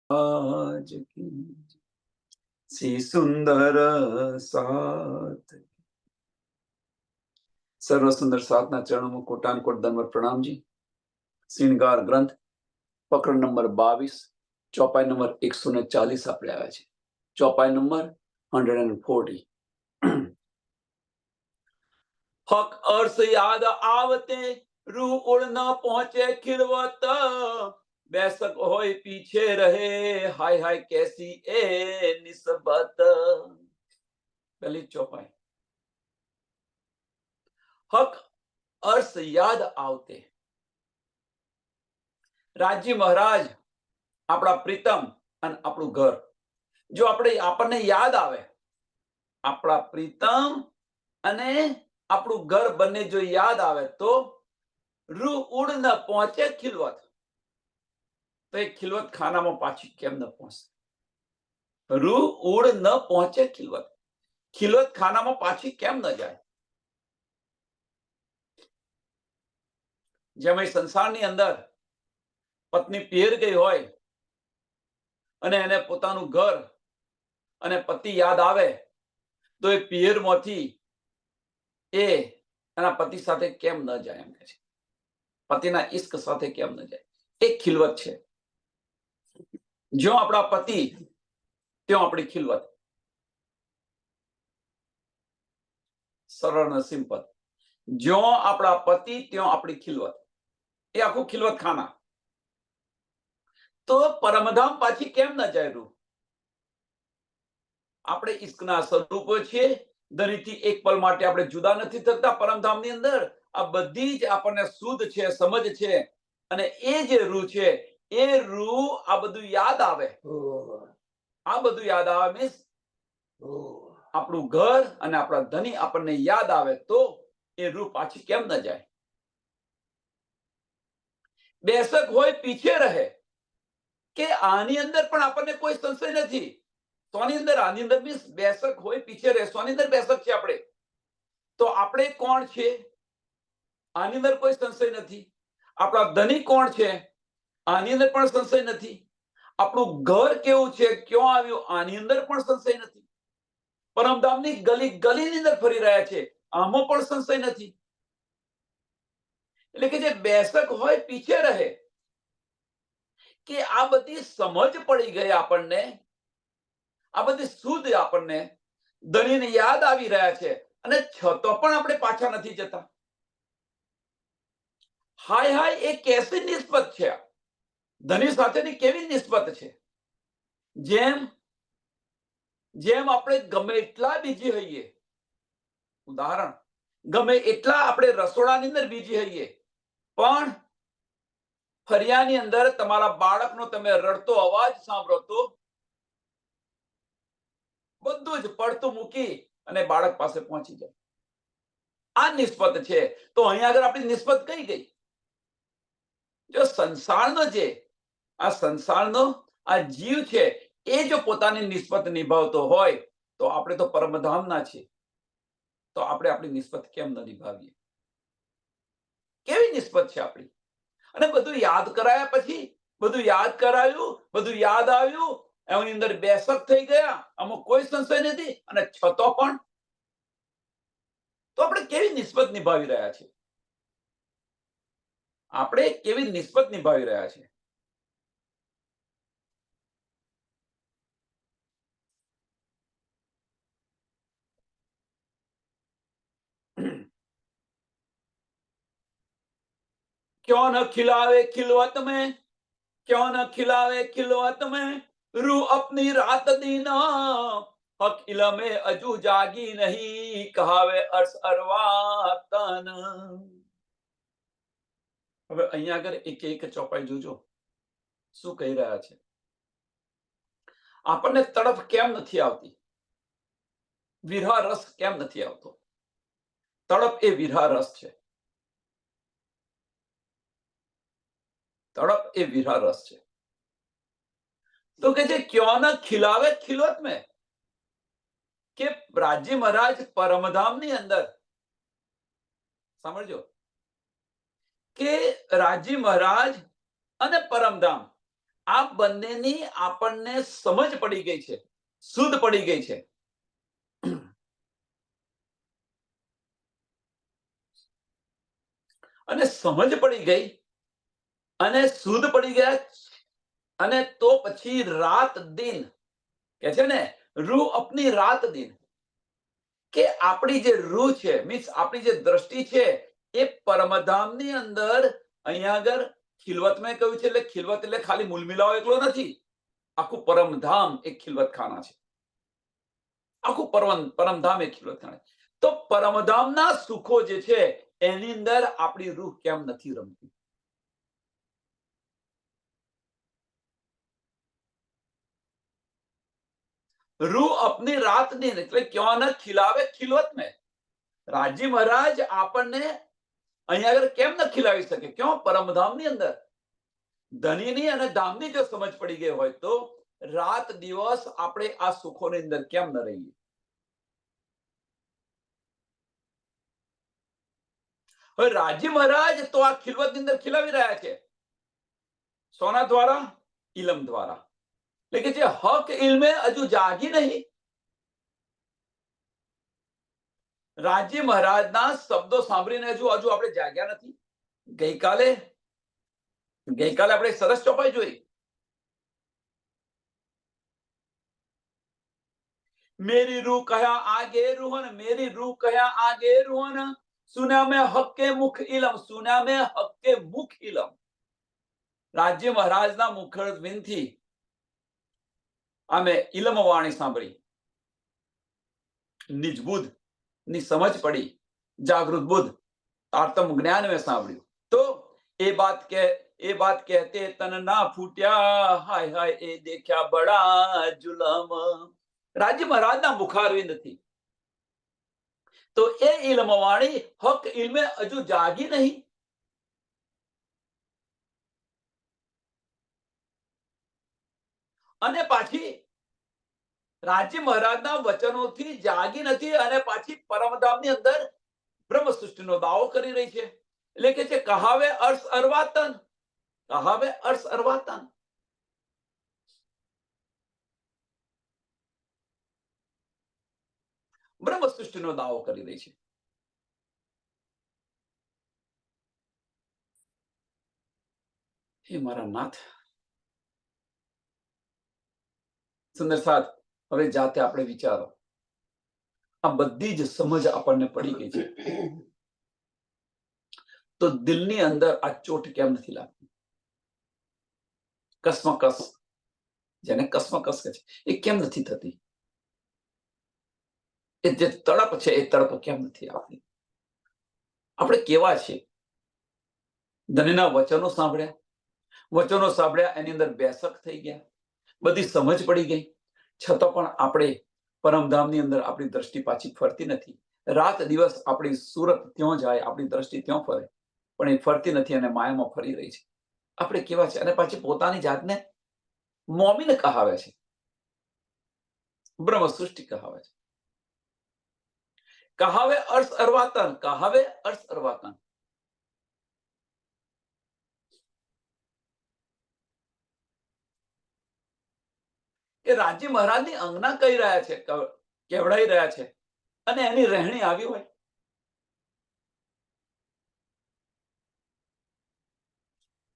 आज की सी सुंदर साथ। सर्व सुंदर साधना चरणों में कोटान कोट दंडवत प्रणाम जी। श्रृंगार ग्रंथ प्रकरण नंबर 22 चौपाई नंबर 140 આપણે આવ્યા છે। ચોપાઈ નંબર 140। हक अर्थ याद आवते रूह उड़ न पहुंचे खिलवत, बैसक होए पीछे रहे हाय हाय कैसी ए निस्बत। पहली चौपाई। हक अर्थ याद आवते, राजी महाराज આપણા પ્રીતમ અને આપણું ઘર જો આપણને યાદ આવે, આપણા પ્રીતમ અને આપણું ઘર બંને જો યાદ આવે તો રૂહ ઉડ ન પહોંચે ખિલવત, તો એ ખિલવત ખાનામાં પાછી કેમ ન પહોંચે? રૂહ ઉડ ન પહોંચે ખિલવત, ખિલવત ખાનામાં પાછી કેમ ન જાય? જેમ એ સંસારની અંદર પત્ની પિયર ગઈ હોય અને એને પોતાનું ઘર અને પતિ યાદ આવે તો એ પિયરમાંથી એ એના પતિ સાથે કેમ ન જાય? એમ કે છે પતિના ઇશ્ક સાથે કેમ ન જાય? એક ખિલવત છે। જો આપણા પતિ ત્યાં આપણી ખિલવત। સરળ અને સિમ્પલ। જો આપણા પતિ ત્યાં આપણી ખિલવત, એ આખું ખિલવત ખાના। તો પરમધામ પાછી કેમ ન જાય રૂહ? આપણે ઇશ્કના સ્વરૂપો છીએ, ધણીથી એક પલ માટે આપણે જુદા નથી થતા પરમધામની અંદર। આ બધી જ આપણને શુદ્ધ છે, સમજ છે, અને એ જે રૂહ છે એ રૂહ આ બધું યાદ આવે। આ બધું યાદ આવે મીન્સ આપણું ઘર અને આપણા ધણી આપણને યાદ આવે તો એ રૂહ પાછી કેમ ન જાય? બેશક હોય પીછે રહે, કે આની અંદર પણ આપણને કોઈ સંશય નથી। સોની અંદર આની અંદર મીન્સ બેશક હોય પીછે રહે, સોની અંદર બેશક છે આપણે, તો આપણે કોણ છે આની અંદર કોઈ સંશય નથી। આપણા ધણી કોણ છે આની અંદર પણ સંશય નથી। આપણું ઘર કેવું છે, ક્યાં આવ્યું, આની અંદર પણ સંશય નથી। પરમધામની ગલી ગલીની અંદર ફરી રહ્યા છે, આમાં પણ સંશય નથી। એટલે કે જે બેશક હોય પીછે રહે, કે આ બધી સમજ પડી ગઈ આપણને, આ બધી શુદ્ધ આપણને ધણીને યાદ આવી રહ્યા છે, અને છતો પણ આપણે પાછા નથી જતા। હાય હાય એ કેસી નિસ્બત છે? ધણી સાથેની કેવી નિસ્બત છે? જેમ જેમ આપણે ગમે એટલા બીજી હોઈએ, ઉદાહરણ ગમે એટલા આપણે રસોડાની અંદર બીજી હોઈએ, પણ ફરિયાની અંદર તમારા બાળકનો તમે રડતો અવાજ સાંભળો તો બધું જ પડતું મૂકી અને બાળક પાસે પહોંચી જાય। આ નિસ્બત છે। તો અહીંયા આગળ આપણી નિસ્બત કઈ ગઈ? જો સંસારનો જે આ સંસારનો આ જીવ છે એ જો પોતાની નિસ્બત નિભાવતો હોય તો આપણે તો પરમધામના છીએ, તો આપણે આપણી નિસ્બત કેમ ન નિભાવીએ? કેવી નિસ્બત છે આપણી? અને બધું યાદ કરાયા પછી, બધું યાદ કરાયું, બધું યાદ આવ્યું, એની અંદર બેશક થઈ ગયા, આમાં કોઈ સંશય નથી, અને છતો પણ તો આપણે કેવી નિસ્બત નિભાવી રહ્યા છીએ? આપણે કેવી નિસ્બત નિભાવી રહ્યા છીએ? क्यों न खिलावे खिलवत में, क्यों न खिलावे खिलवत में रूह अपनी रात दिन, हक इलमे अजू जागी नहीं कहावे अर्श अरवातन। હવે અહીંયા આગળ એક એક ચોપાઈ જોજો શું કહી રહ્યા છે। આપણને તડપ કેમ નથી આવતી? વિરહ રસ કેમ નથી આવતો? તડપ એ વિરહ રસ છે। તડપ એ વિરહ રસ છે। તો કે છે ક્यों न खिलावे खिलवत में, કે રાજી મહારાજ પરમધામની અંદર સાંભળજો કે રાજી મહારાજ અને પરમધામ આ બંનેની આપણને સમજ પડી ગઈ છે, શુદ્ધ પડી ગઈ છે. અને સમજ પડી ગઈ અને શુદ્ધ પડી ગયા, અને તો પછી રાત દિન કે છે ને, રૂહ અપની રાત દિન, કે આપણી જે રૂહ છે, મીન્સ આપણી જે દ્રષ્ટિ છે, એ પરમધામની અંદર અહીંયા આગળ ખિલવતમાં કહ્યું છે. એટલે ખિલવત એટલે ખાલી મૂલમિલાવ એકલો નથી, આખું પરમધામ એક ખિલવત ખાના છે. આખું પરમધામ એક ખિલવત ખાના. તો પરમધામના સુખો જે છે એની અંદર આપણી રૂહ કેમ નથી રમતી? રૂહ અપની રાત દિન એટલે ક્યાં ન ખિલાવે ખિલવત મેં. રાજી મહારાજ આપણને અહીંયા આગળ કેમ ન ખીલાવી શકે? ક્યાં? પરમધામની અંદર. ધનીની અને ધામની જો સમજ પડી ગઈ હોય તો રાત દિવસ આપણે આ સુખોની અંદર કેમ ન રહીએ? હવે રાજી મહારાજ તો આ ખિલવતની અંદર ખીલાવી રહ્યા છે. સોના દ્વારા? ઇલમ દ્વારા. એટલે કે જે હક ઇલ્મે હજુ જાગી નહીં. રાજી મહારાજના શબ્દો સાંભળીને હજુ આપણે જાગ્યા નથી. ગઈકાલે આપણે સરસ ચોપાઈ જોઈ. मेरी रूह कहा आगे रूहन, मेरी रूह कहा आगे रूहन, सुना में हक के मुख इलम, सुना में हक के मुख इलम. રાજ્ય મહારાજના મુખવિંદથી અમે ઇલમ વાણી સાંભળી, નિજ બુદ્ધ ની સમજ પડી, જાગૃત બુદ્ધ આત્મ જ્ઞાન મેં સાંભળ્યું. તો એ બાત કહેતે તન ના ફૂટ્યા, હાય હાય એ દેખ્યા બડા જુલમ. રાજ્ય મહારાજના મુખારવિંદથી. તો એ ઇલ્મ વાણી હક ઇલ્મે હજુ જાગી નહીં. અને પાછી રાજ્ય મહારાજના વચનોથી જાગી નથી, અને પાછી પરમધામની અંદર બ્રહ્મ સૃષ્ટિનો દાવો કરી રહી છે. એટલે કે છે કહાવે અર્શ અર્વાતન, કહાવે અર્શ અર્વાતન. બ્રહ્મ સૃષ્ટિનો દાવો કરી રહી છે. હે મારા નાથ, સુંદર સાથ, હવે જાતે આપણે વિચારો. આ બધી જ સમજ આપણને પડી ગઈ છે, તો દિલની અંદર આ ચોટ કેમ નથી લાગતી? કસમકસ, જેને કસમકસ કહે છે, એ કેમ નથી થતી? એ જે તડપ છે એ તડપ કેમ નથી આવતી? આપણે કેવા છે? ધનીના વચનો સાંભળ્યા, એની અંદર બેસક થઈ ગયા, બધી સમજ પડી ગઈ, છતાં પણ આપણે પરમધામની અંદર આપણી દ્રષ્ટિ પાછી ફરતી નથી. રાત દિવસ આપણી સુરત ત્યાં જાય, આપણી દ્રષ્ટિ ત્યાં ફરે, પણ એ ફરતી નથી અને માયામાં ફરી રહી છે. આપણે કેવા છે? અને પાછી પોતાની જાતને મોમીન કહાવે છે, બ્રહ્મ સૃષ્ટિ કહાવે છે. કહાવે અર્શ અર્વાતન, કહાવે અર્શ અર્વાતન. કે રાજ્ય મહારાજની અંગના કહી રહ્યા છે, કેવડાઈ રહ્યા છે, અને એની રહેણી આવી હોય.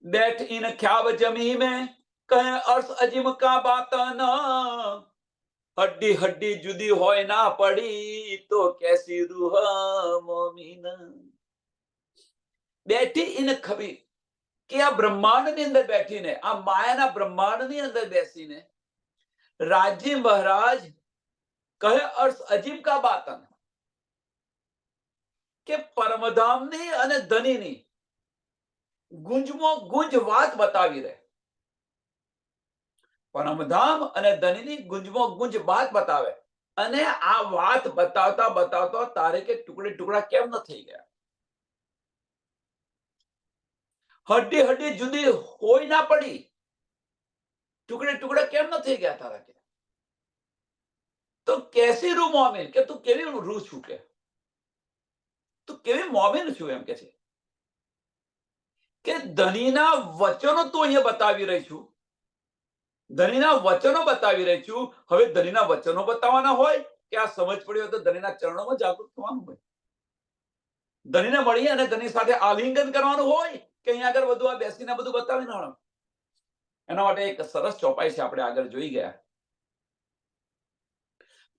બેઠ ઇન ખ્યાબ જમી में કહે અર્શ અજીમ કા બાતન, હડ્ડી હડ્ડી જુદી હોય ના પડી તો કેસી રૂહ મોમીન. બેઠી ઇન ખબી, કે આ બ્રહ્માંડની અંદર બેઠીને, આ માયાના બ્રહ્માંડની અંદર બેસીને રાજ્ય મહારાજ કહે અર્શ અજીબ કા બાતન, કે પરમધામની અને ધનીની ગુંજમાં ગુંજ વાત બતાવી રહે. પરમધામ અને ધનીની ગુંજમાં ગુંજ વાત બતાવે, અને આ વાત બતાવતા બતાવતા તારે કે ટુકડે ટુકડા કેમ ન થઈ ગયા? હડ્ડી હડ્ડી જુદી હોય ના પડી, ટુકડે ટુકડા કેમ ન થઈ ગયા તારા? કે તો કેસી રૂહ મોમીન, કે તું કેવી રૂહ છું? કે તું કેવી મોમીન છું? એમ કે છે કે ધનીના વચનો તું અહીંયા બતાવી રહી છું, ધણીના વચનો બતાવી રહી છું. હવે ધણીના વચનો બતાવવાના હોય કે આ સમજ પડી હોય તો ધણીના ચરણોમાં જાગૃત થવાનું હોય. ધણીને મળી અને ધણી સાથે આલિંગન કરવાનું હોય કે અહીંયા આગળ બધું આ બેસીને બધું બતાવી ના. એના માટે એક સરસ ચોપાઈ છે, આપણે આગળ જોઈ ગયા.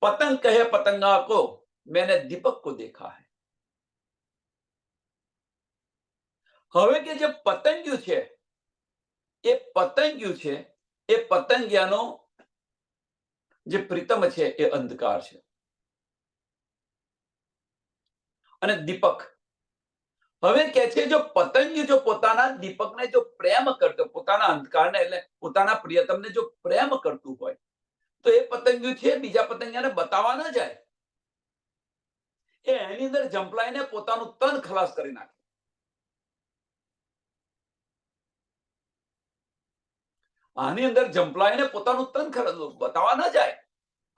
પતંગ કહે પતંગા કો मैंने दीपक को देखा है. હવે કે જે પતંગિયું છે એ પતંગિયાનો જે પ્રીતમ છે એ અંધકાર છે અને દીપક. હવે કે છે જો પતંગિયું જો પોતાના દીપકને જો પ્રેમ કરતો, પોતાના અંધકારને એટલે પોતાના પ્રિયતમને જો પ્રેમ કરતું હોય તો એ પતંગિયું છે બીજા પતંગિયાને બતાવવા ન જાય. એ એની અંદર જંપલાઈને પોતાનું તન ખલાસ કરી નાખે. આની અંદર જંપલાઈને પોતાનું તન બતાવવા ન જાય.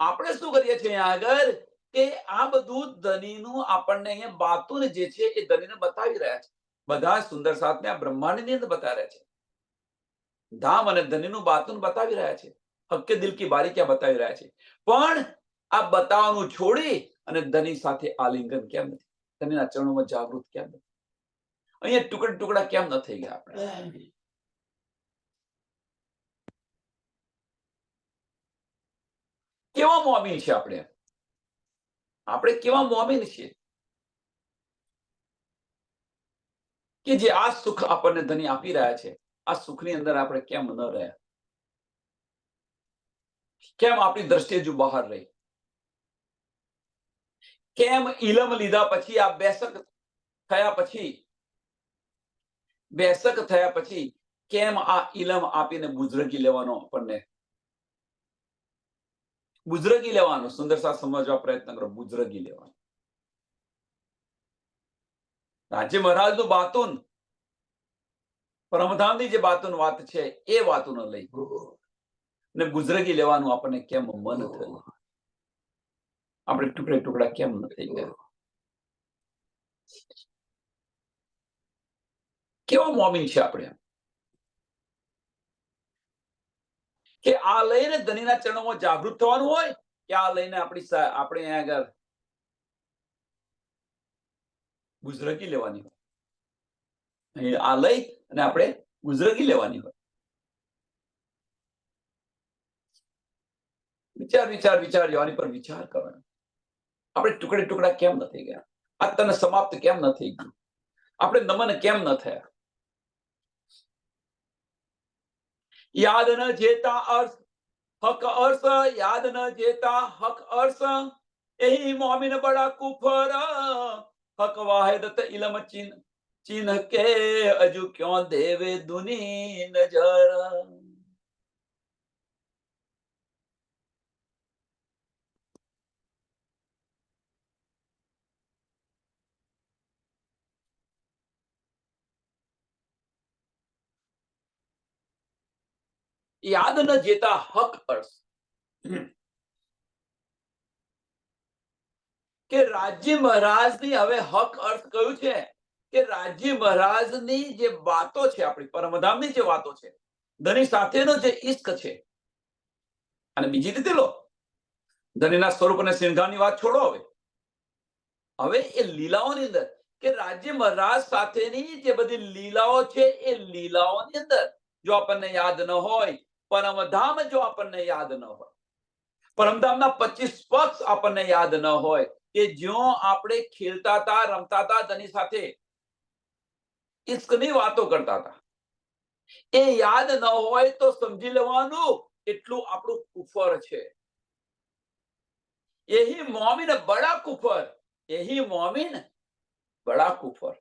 આપણે શું કરીએ છીએ અહીંયા આગળ કે આ બધું ધનીનું આપણને અહીંયા બાતુન જે છે એ ધનીને બતાવી રહ્યા છે. બધા સુંદર સાથને આ બ્રહ્માંડની અંદર બતાવી રહ્યા છે. ધામ અને ધનીનું બાતુન બતાવી રહ્યા છે. હક્કે દિલ કી બારીકિયા બતાવી રહ્યા છે. પણ આ બતાવવાનું છોડી અને ધની સાથે આલિંગન કેમ નથી? ધનીના ચરણોમાં જાગૃત કેમ નથી? અહીંયા ટુકડા ટુકડા કેમ ન થઈ ગયા આપણે? કેવા મોમીન છે આપણે? આપણે કેવા મોમીન છીએ કે જે આ સુખ આપણને ધની આપી રહ્યા છે, આ સુખની અંદર આપણે કેમ ન રહ્યા? કેમ આપણી દ્રષ્ટિએ જો બહાર રહી? કેમ ઇલમ લીધા પછી આ બેસક થયા પછી કેમ આ ઇલમ આપીને બુઝરગી લેવાનો સુંદર સાથ સમજવા પ્રયત્ન કરો. બુઝરગી લેવાનો. રાજ્ય મહારાજનું બાતુન, પરમધામની જે બાતુન વાત છે એ વાતોને લઈ ને બુઝરગી લેવાનું આપણને કેમ મન થયું? આપણે ટુકડે ટુકડા કેમ ન થઈ ગયા? કેવા મોમીન છે આપણે કે આ લઈને ધનીના ચરણોમાં જાગૃત થવાનું હોય કે આ લઈને આપણે આગળ ગુજરગી લેવાની હોય? આ લઈ અને આપણે ગુજરગી લેવાની હોય. વિચાર જવાની પર વિચાર કરવાનો. આપણે ટુકડે ટુકડા કેમ ન થઈ ગયા? આ તને સમાપ્ત કેમ ન થઈ ગયું? આપણે નમન કેમ ન થયા? યાદ ન જેતા અર્થ હક અર્થ, યાદ ન જેતા હક અર્થ, यही मोमिन बड़ा कुफर, हक वाहिदत इलम चिन्ह के अजू क्यों देवे दुनी नजर. યાદ ન જેતા હક અર્થ કે રાજ્ય મહારાજની હવે હક અર્થ કયું છે કે રાજ્ય મહારાજની જે વાતો છે, આપણી પરમધામની જે વાતો છે, ધની સાથેનો જે ઇશ્ક છે, અને બીજી રીતે લો ધનીના સ્વરૂપ અને સિંઘાની વાત છોડો. હવે એ લીલાઓની અંદર કે રાજ્ય મહારાજ સાથેની જે બધી લીલાઓ છે એ લીલાઓની અંદર જો આપણને યાદ ન હોય, પરમધામ જો આપણને યાદ ન હોય, પરમધામના 25 પક્ષ આપણને યાદ ન હોય કે જ્યાં આપણે ખેલતા હતા, રમતા હતા, ધની સાથે ઇશ્કની વાતો કરતા હતા, એ યાદ ન હોય તો સમજી લેવાનું એટલું આપણું કુફર છે. यही मोमिन बड़ा कुफर, यही मोमिन बड़ा कुफर.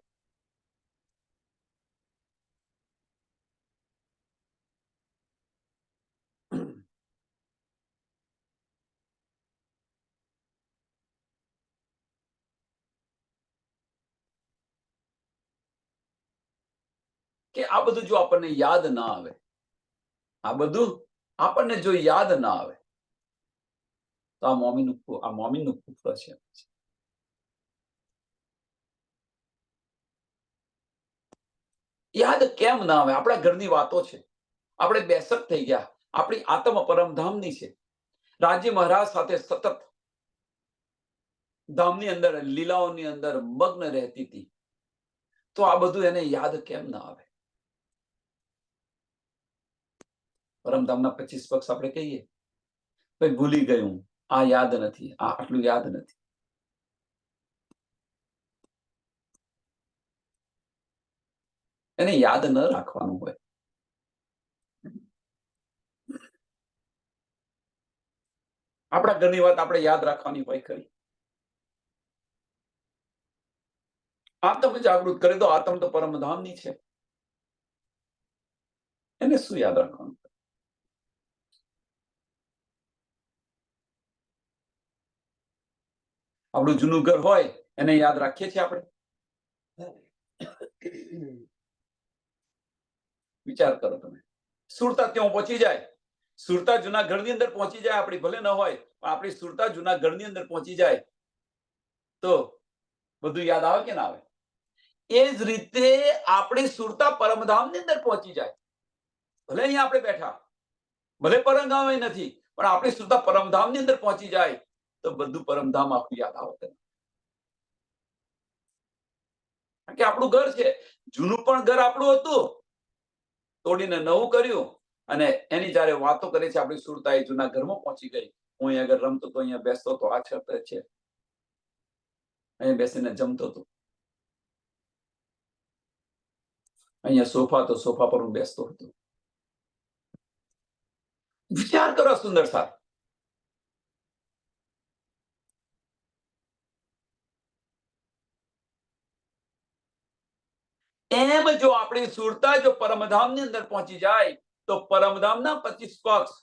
કે આ બધું જો આપણને યાદ ના આવે, આ બધું આપણને જો યાદ ના આવે તો આ મોમીનનું કુફર છે. યાદ કેમ ના આવે? આપણા ઘરની વાતો છે, આપણે બેસક થઈ ગયા, આપણી આત્મ પરમધામની છે. રાજી મહારાજ સાથે સતત ધામની અંદર લીલાઓની અંદર મગ્ન રહેતી હતી. તો આ બધું એને યાદ કેમ ના આવે? પરમધામના 25 પક્ષ આપણે કહીએ, ભાઈ ભૂલી ગયું, આ યાદ નથી, આ આટલું યાદ નથી. એને યાદ ન રાખવાનું હોય. આપણા ઘરની વાત આપણે યાદ રાખવાની હોય ખરી. આત્મ જાગૃત કરે તો આત્મ તો પરમધામની છે, એને શું યાદ રાખવાનું? આપણું જૂનું ઘર હોય એને યાદ રાખીએ છીએ આપણે? વિચાર કરો તમે. સુરતા ત્યાં પહોંચી જાય, સુરતા જૂના ઘરની અંદર પહોંચી જાય, આપણી ભલે ન હોય પણ આપણી સુરતા જૂના ઘરની અંદર પહોંચી જાય તો બધું યાદ આવે કે ના આવે? એ જ રીતે આપણી સુરતા પરમધામની અંદર પહોંચી જાય, ભલે અહીંયા આપણે બેઠા, ભલે પરમધામ નથી, પણ આપણી સુરતા પરમધામની અંદર પહોંચી જાય તો બધું પરમધામ આખું યાદ આવે. કે આપણું ઘર છે, જૂનું પણ ઘર આપણું હતું, તોડીને નવું કર્યું, અને એની જયારે વાતો કરે છે આપણી સુરતા એ જૂના ઘરમાં પહોંચી ગઈ. હું અહીંયા આગળ રમતો તો, અહીંયા બેસતો તો, આ છત છે, અહીંયા બેસીને જમતો હતો, અહીંયા સોફા તો, સોફા પર હું બેસતો હતો. વિચાર કરો સુંદર સાથ. એમ જો આપણી સુરતા જો પરમધામની અંદર પહોંચી જાય તો પરમધામના 25 પક્ષ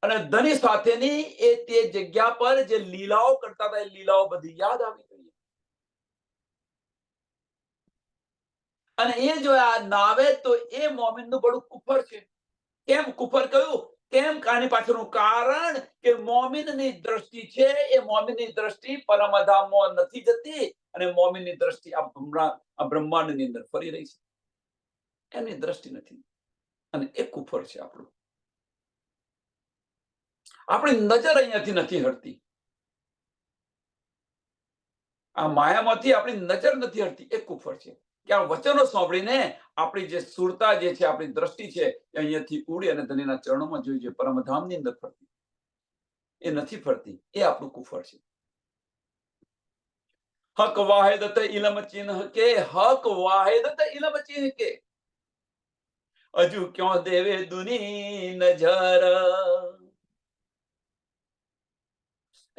અને ધની સાથેની એ તે જગ્યા પર જે લીલાઓ કરતા હતા એ લીલાઓ બધી યાદ આવી ગઈ. અને એ જો યાદ ના આવે તો એ મોમિનનું બડું કુફર છે. કેમ કુફર કહ્યું? કેમ? આની પાછળનું કારણ કે મોમિનની દ્રષ્ટિ છે એ મોમિનની દ્રષ્ટિ પરમધામમાં નથી જતી, અને મોમિનની દ્રષ્ટિ આ બ્રહ્માંડની અંદર ફરી રહી છે. એમની દ્રષ્ટિ નથી, અને એ કુફર છે આપણું. આપણી નજર અહીંયાથી નથી હટતી. આ માયામાંથી આપણી નજર નથી હટતી, એ કુફર છે. કે આ વચનો સાંભળીને આપણી જે સુરતા જે છે, આપણી દ્રષ્ટિ છે, એ અહીંયાથી ઉડી અને ધણીના ચરણોમાં જોઈ છે, પરમધામની અંદર ફરતી, એ નથી ફરતી, એ આપણું કુફર છે. હક વાહિદત ઇલમ ચિન્હ કે, હક વાહિદત ઇલમ ચિન્હ કે, હજુ ક્यों દેવે દુની નજર.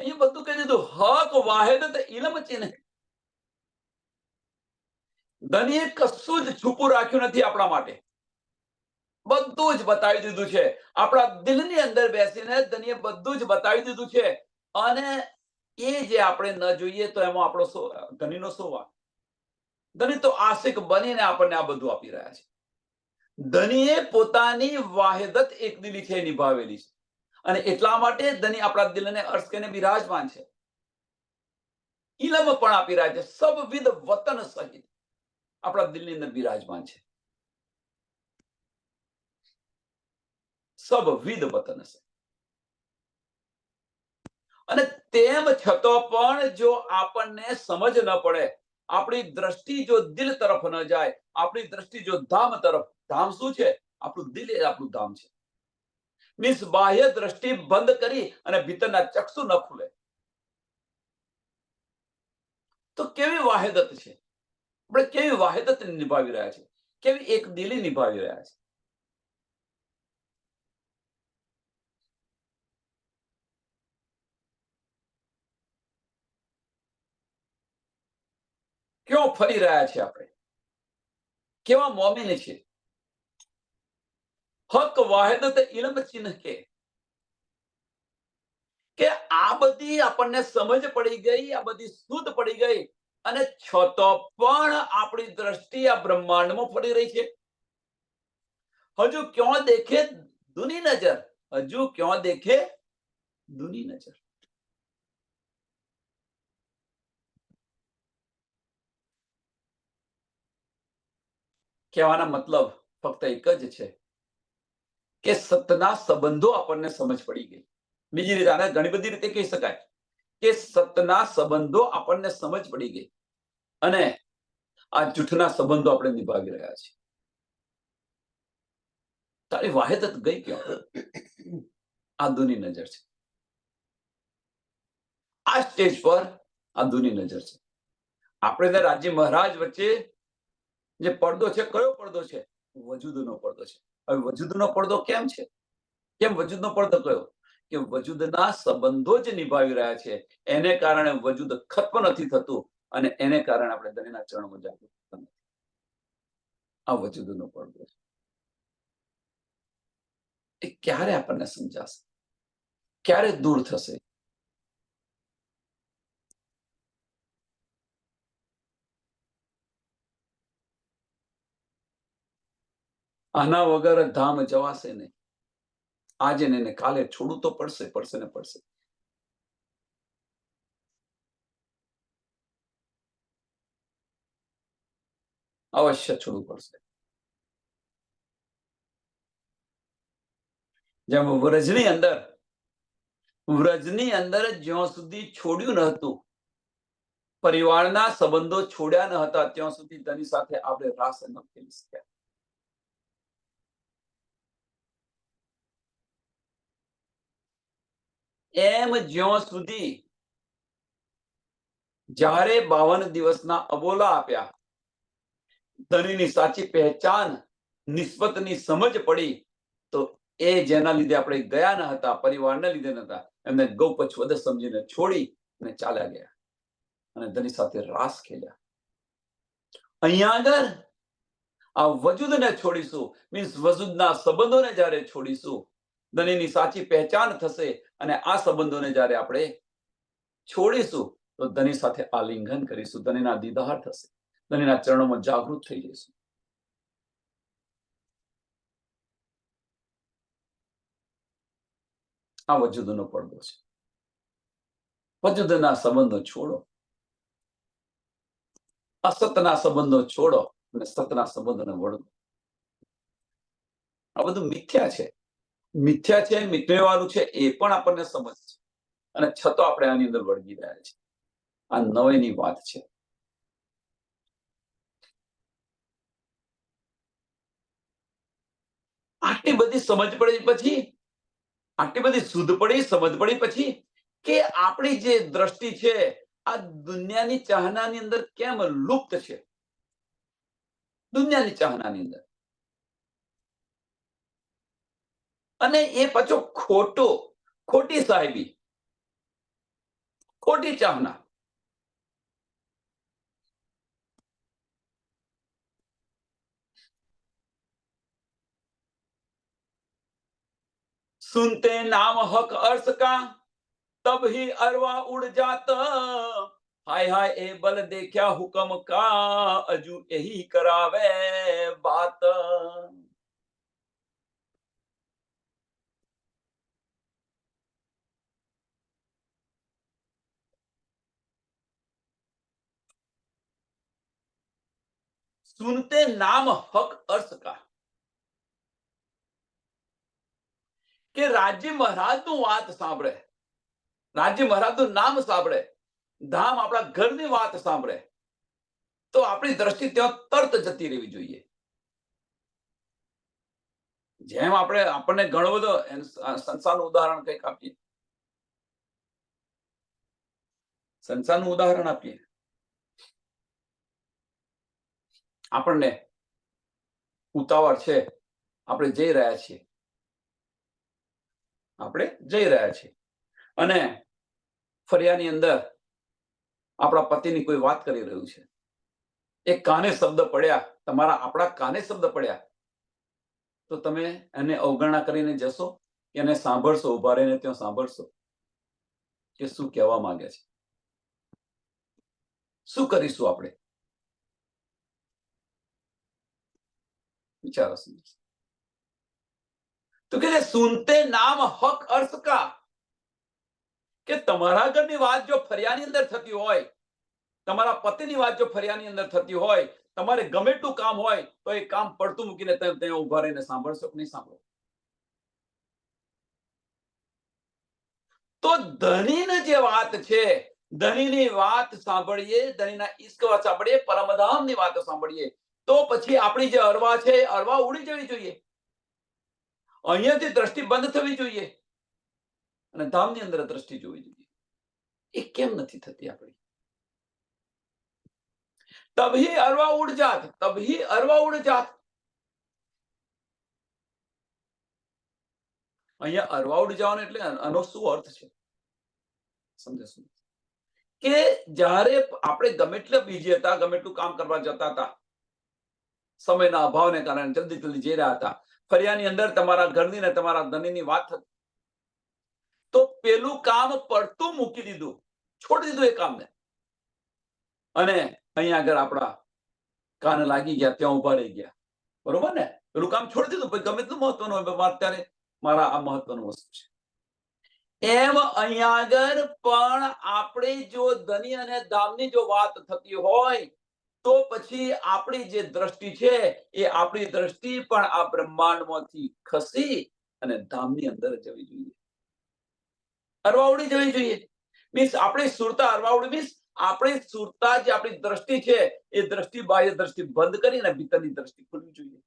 અહીંયા બધું કહી દીધું. હક વાહિદત ઇલમ ચિન્હ. ધણીએ કશું જ છુપું રાખ્યું નથી આપણા માટે, બધું જ બતાવી દીધું છે. આપણા દિલની અંદર બેસીને ધણીએ બધું જ બતાવી દીધું છે. અને એ જે આપણે ન જોઈએ તો એમાં આપણો ધણીનો શું વાંક? ધણી તો આશિક બનીને આપણને આ બધું આપી રહ્યા છે. ધણીએ પોતાની વાહિદત એકદિલી છે નિભાવેલી છે, અને એટલા માટે ધણી આપણા દિલને અર્શ કરીને બિરાજમાન છે. ઇલમ પણ આપી રહ્યા છે, સબવિધ વતન સહિત આપણા દિલની અંદર બિરાજમાન છે. સબવિધ વતન છે. અને તેમ છતાં પણ જો આપણને સમજ ન પડે, આપણી દ્રષ્ટિ જો દિલ તરફ ન જાય, આપણી દ્રષ્ટિ જો ધામ તરફ, ધામ શું છે? આપણું દિલ એ આપણું ધામ છે. મીન્સ બાહ્ય દ્રષ્ટિ બંધ કરી અને ભીતરના ચક્ષુ ન ખુલે તો કેવી વાહિદત છે? આપણે કેવી વાહિદત નિભાવી રહ્યા છે, કેવી એક દિલી નિભાવી રહ્યા છે. ક્યાં ફરી રહ્યા છે આપણે? કેવા મોમિન છે? હક વાહિદત ઇલમ ચિન્હ કે આ બધી આપણને સમજ પડી ગઈ, આ બધી શુદ્ધ પડી ગઈ, અને છતાં પણ આપણી દ્રષ્ટિ આ બ્રહ્માંડમાં ફરી રહી છે. હજુ ક્યાં દેખે દુની નજર, હજુ ક્યાં દેખે દુની નજર. કહેવાના મતલબ ફક્ત એક જ છે કે સતના સંબંધો આપણને સમજ પડી ગઈ. બીજી રીતે આને ઘણી બધી રીતે કહી શકાય કે સતના સંબંધો આપણને સમજ પડી ગઈ અને આ જૂઠના સંબંધો આપણે નિભાવી રહ્યા છીએ. તારી વાહેત ગઈ ક્યાં? આ દુની નજર છે. આ સ્ટેજ પર આ દુની નજર છે. આપણે રાજ્ય મહારાજ વચ્ચે જે પડદો છે, કયો પડદો છે? વજૂદનો પડદો છે. હવે વજૂદનો પડદો કેમ છે? કેમ વજૂદનો પડદો કયો? કે વજૂદના સંબંધો જે નિભાવી રહ્યા છે એને કારણે વજૂદ ખત્મ નથી થતું અને એને કારણે આપણે ધણીના ચરણોમાં જાગૃત થતા નથી. આ વજૂદનો પડદો છે. એ ક્યારે આપણને સમજાશે? ક્યારે દૂર થશે? આના વગર ધામ જવાશે નહીં. આજે ને કાલે છોડવું તો પડશે ને પડશે. અવશ્ય છોડવું પડશે. જેમ વ્રજની અંદર જ્યાં સુધી છોડ્યું ન હતું, પરિવારના સંબંધો છોડ્યા ન હતા, ત્યાં સુધી તેની સાથે આપણે રાસ ન ખેલી શક્યા. એમ જ્યાં સુધી જ્યારે 52 દિવસના અબોલા આપ્યા, ધણીની સાચી પહેચાન, નિસ્બતની સમજ પડી, તો એ જેના લીધે આપણે ગયા ન હતા, પરિવારને લીધે ન હતા, એમને ગૌપછવદ સમજીને છોડી અને ચાલ્યા ગયા અને ધણી સાથે રાસ ખેલ્યા. અહીંયા આગળ આ વજૂદને છોડીશું, મીન્સ વજૂદના સંબંધોને જ્યારે છોડીશું, ધણીની સાચી પહેચાન થશે અને આ સંબંધોને જ્યારે આપણે છોડીશું તો ધણી સાથે આલિંગન કરીશું, ધણીના દીદાર થશે, ધણીના ચરણોમાં જાગૃત થઈ જઈશું. આ વજૂદનો પડદો છે. વજૂદના સંબંધો છોડો, અસતના સંબંધો છોડો અને સતના સંબંધોને વળો. આ બધું મિથ્યા છે, મિથ્યાવાળું છે, એ પણ આપણને સમજ છે અને છતાં આપણે આની અંદર વળગી રહ્યા છે. આ નવાઈની વાત છે. આટલી બધી સમજ પડી પછી, આટલી બધી શુદ્ધ પડી, સમજ પડી પછી કે આપણી જે દ્રષ્ટિ છે આ દુનિયાની ચાહનાની અંદર કેમ લુપ્ત છે? દુનિયાની ચાહનાની અંદર. અને એ પાછો ખોટી સાહેબી, ખોટી ચાહના. सुनते नाम हक अर्श का तब ही अरवा उड़ जाता, हाय हाय ए बल देखा हुक्म का अजू यही करावे बात. सुनते नाम हक अर्श का કે રાજ્ય મહારાજનું વાત સાંભળે, રાજ્ય મહારાજનું નામ સાંભળે, ધામ આપણા ઘરની વાત સાંભળે તો આપણી દ્રષ્ટિ ત્યાં તરત જતી રહેવી જોઈએ. જેમ આપણને ઘણો બધો સંસારનું ઉદાહરણ કંઈક આપીએ, સંસારનું ઉદાહરણ આપીએ, આપણને ઉતાવળ છે, આપણે જઈ રહ્યા છીએ અને ફરિયાની અંદર આપણા પતિની કોઈ વાત કરી રહ્યું છે, એક કાને શબ્દ પડ્યા, આપણા કાને શબ્દ પડ્યા, તો તમે એને અવગણના કરીને જશો કે એને સાંભળશો? ઉભા રહીને ત્યાં સાંભળશો કે શું કહેવા માંગે છે? શું કરીશું આપણે? વિચારો. તો કે સુનતે નામ હક અર્થ કા, કે તમારા ઘરની વાત જો ફરિયાની અંદર થતી હોય, તમારા પતિની વાત જો ફરિયાની અંદર થતી હોય, તમારે ગમે એટલું કામ હોય તો એ કામ પડતું મૂકીને તમે ત્યાં ઉભા રહીને સાંભળશો કે નહીં સાંભળો? તો ધણીની જે વાત છે, ધણીની વાત સાંભળીએ, ધણીના ઈશ્ક વાત સાંભળીએ, પરમધામની વાત સાંભળીએ, તો પછી આપણી જે અરવા છે એ અરવા ઉડી જવી જોઈએ. અહીંયાથી દ્રષ્ટિ બંધ થવી જોઈએ અને ધામની અંદર દ્રષ્ટિ જોવી જોઈએ. એ કેમ નથી થતી આપણી? તભી અરવા ઉડ જાત, તભી અરવા ઉડ જાત. અહીંયા અરવા ઉડ જવાનો એટલે આનો શું અર્થ છે સમજશો? કે જ્યારે આપણે ગમે એટલે બીજી હતા, ગમે એટલું કામ કરવા જતા હતા, સમયના અભાવને કારણે જલ્દી જલ્દી જઈ રહ્યા હતા, ફરિયાની અંદર તમારા ઘરની ને તમારા ધણીની વાત થતી, તો પેલું કામ પડતું મૂકી દીધું, છોડી દીધું એ કામને, અને અહીંયા આગળ આપણા કાન લાગી ગયા, ત્યાં ઉભા રહી ગયા. બરોબર ને? પેલું કામ છોડી દીધું, ગમે એટલું મહત્વનું હોય, અત્યારે મારા આ મહત્વનું વસ્તુ છે. એમ અહીંયા આગળ પણ આપણે જો ધની અને ધામની જો વાત થતી હોય, તો પછી આપણી જે દ્રષ્ટિ છે એ આપણી દ્રષ્ટિ પણ આ બ્રહ્માંડમાંથી ખસી અને ધામની અંદર જવી જોઈએ, અરવાવડી જવી જોઈએ. મીન્સ આપણે સુરતા અરવાવડી, મીન્સ આપણી સુરતા જે આપણી દ્રષ્ટિ છે એ દ્રષ્ટિ બાહ્ય દ્રષ્ટિ બંધ કરીને ભીતરની દ્રષ્ટિ ખોલવી જોઈએ.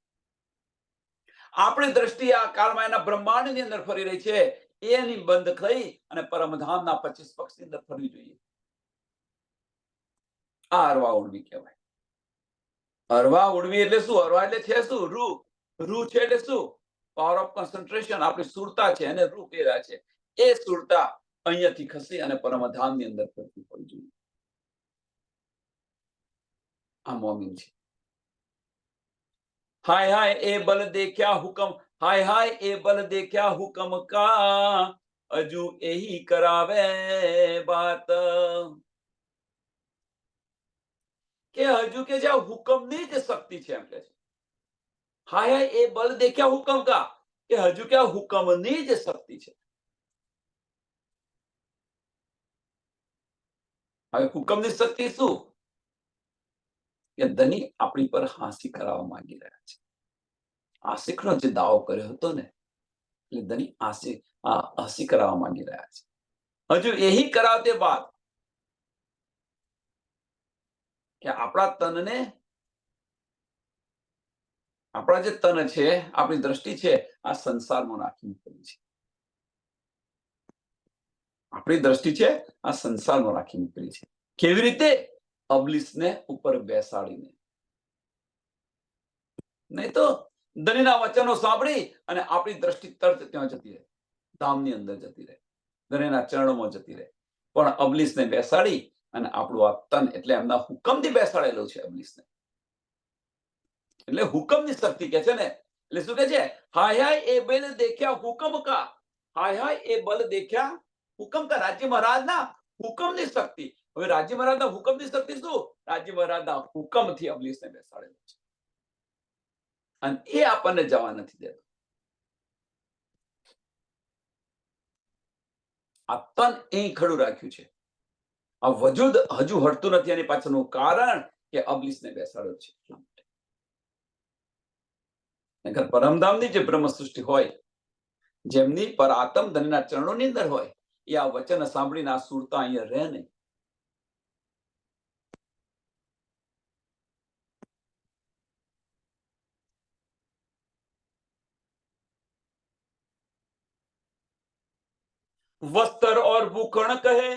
આપણી દ્રષ્ટિ આ કાળમાં એના બ્રહ્માંડની અંદર ફરી રહી છે, એની બંધ થઈ અને પરમધામના 25 પક્ષની અંદર ફરવી જોઈએ. આ અરવા ઉડવી કહેવાય. અરવા ઉડવી એટલે શું? અરવા એટલે છે શું? રૂ. રૂ છે એટલે શું? Power of concentration. આપણી સુરતા છે એને રૂ કહેવાય છે. એ સુરતા અહીંયાથી ખસી અને પરમધામની અંદર ફરતી હોવી જોઈએ. આ મોમીન છે. હાય હાય એ બલ દેખ્યા હુકમ, હાય હાય એ બલ દેખ્યા હુકમ કા, હજુ એહી કરાવે બાત. કે હજુ કે જે હુકમની જ શક્તિ છે એમ કે છે. હાય હાય એ બલ દેખ્યા હુકમ કા, કે હજુ કે હુકમની જ શક્તિ છે. હવે હુકમની શક્તિ શું? કે ધની આપણી પર હાંસી કરાવવા માંગી રહ્યા છે. આશિકનો જે દાવો કર્યો હતો ને, એટલે ધની હાંસી કરાવવા માંગી રહ્યા છે. હજુ એહી કરાવતે બાદ, કે આપણા તનને, આપણા જે તન છે, આપણી દ્રષ્ટિ છે, આ સંસારમાં નાખી મૂકેલી છે. આપણી દ્રષ્ટિ છે આ સંસારમાં રાખી મૂકેલી છે. કેવી રીતે? અબલીસને ઉપર બેસાડીને. નહીં તો ધણીના વચનો સાંભળી અને આપણી દ્રષ્ટિ તરત ત્યાં જતી રહે, ધામની અંદર જતી રહે, ધણીના ચરણોમાં જતી રહે. પણ અબલીસને બેસાડી અને આપણું આ તન, એટલે એમના હુકમથી બેસાડેલું છે અબલીસને. એટલે હુકમની શક્તિ કે છે ને. એટલે શું કે છે? હાય હાય એ બલ દેખ્યા હુકમ કા, હાય હાય એ બલ દેખ્યા હુકમ કા. રાજ્ય મહારાજના હુકમની શક્તિ. હવે રાજ્ય મહારાજના હુકમની શક્તિ શું? રાજ્ય મહારાજના હુકમથી અબલીસને બેસાડેલો છે, અને એ આપણને જવા નથી દેતો. આ તન અહીં ખડું રાખ્યું છે. આ વજૂદ હજુ હટતું નથી. એની પાછળનું કારણ કે અબલીસને બેસાડ્યો છે. પરમધામની જે બ્રહ્મ સૃષ્ટિ હોય, જેમની પર આત્મ ધનના ચરણોની અંદર હોય, એ આ વચન સાંભળીને આ સુરતા અહીંયા રહે નહીં. वस्त्र और भूखण कहे,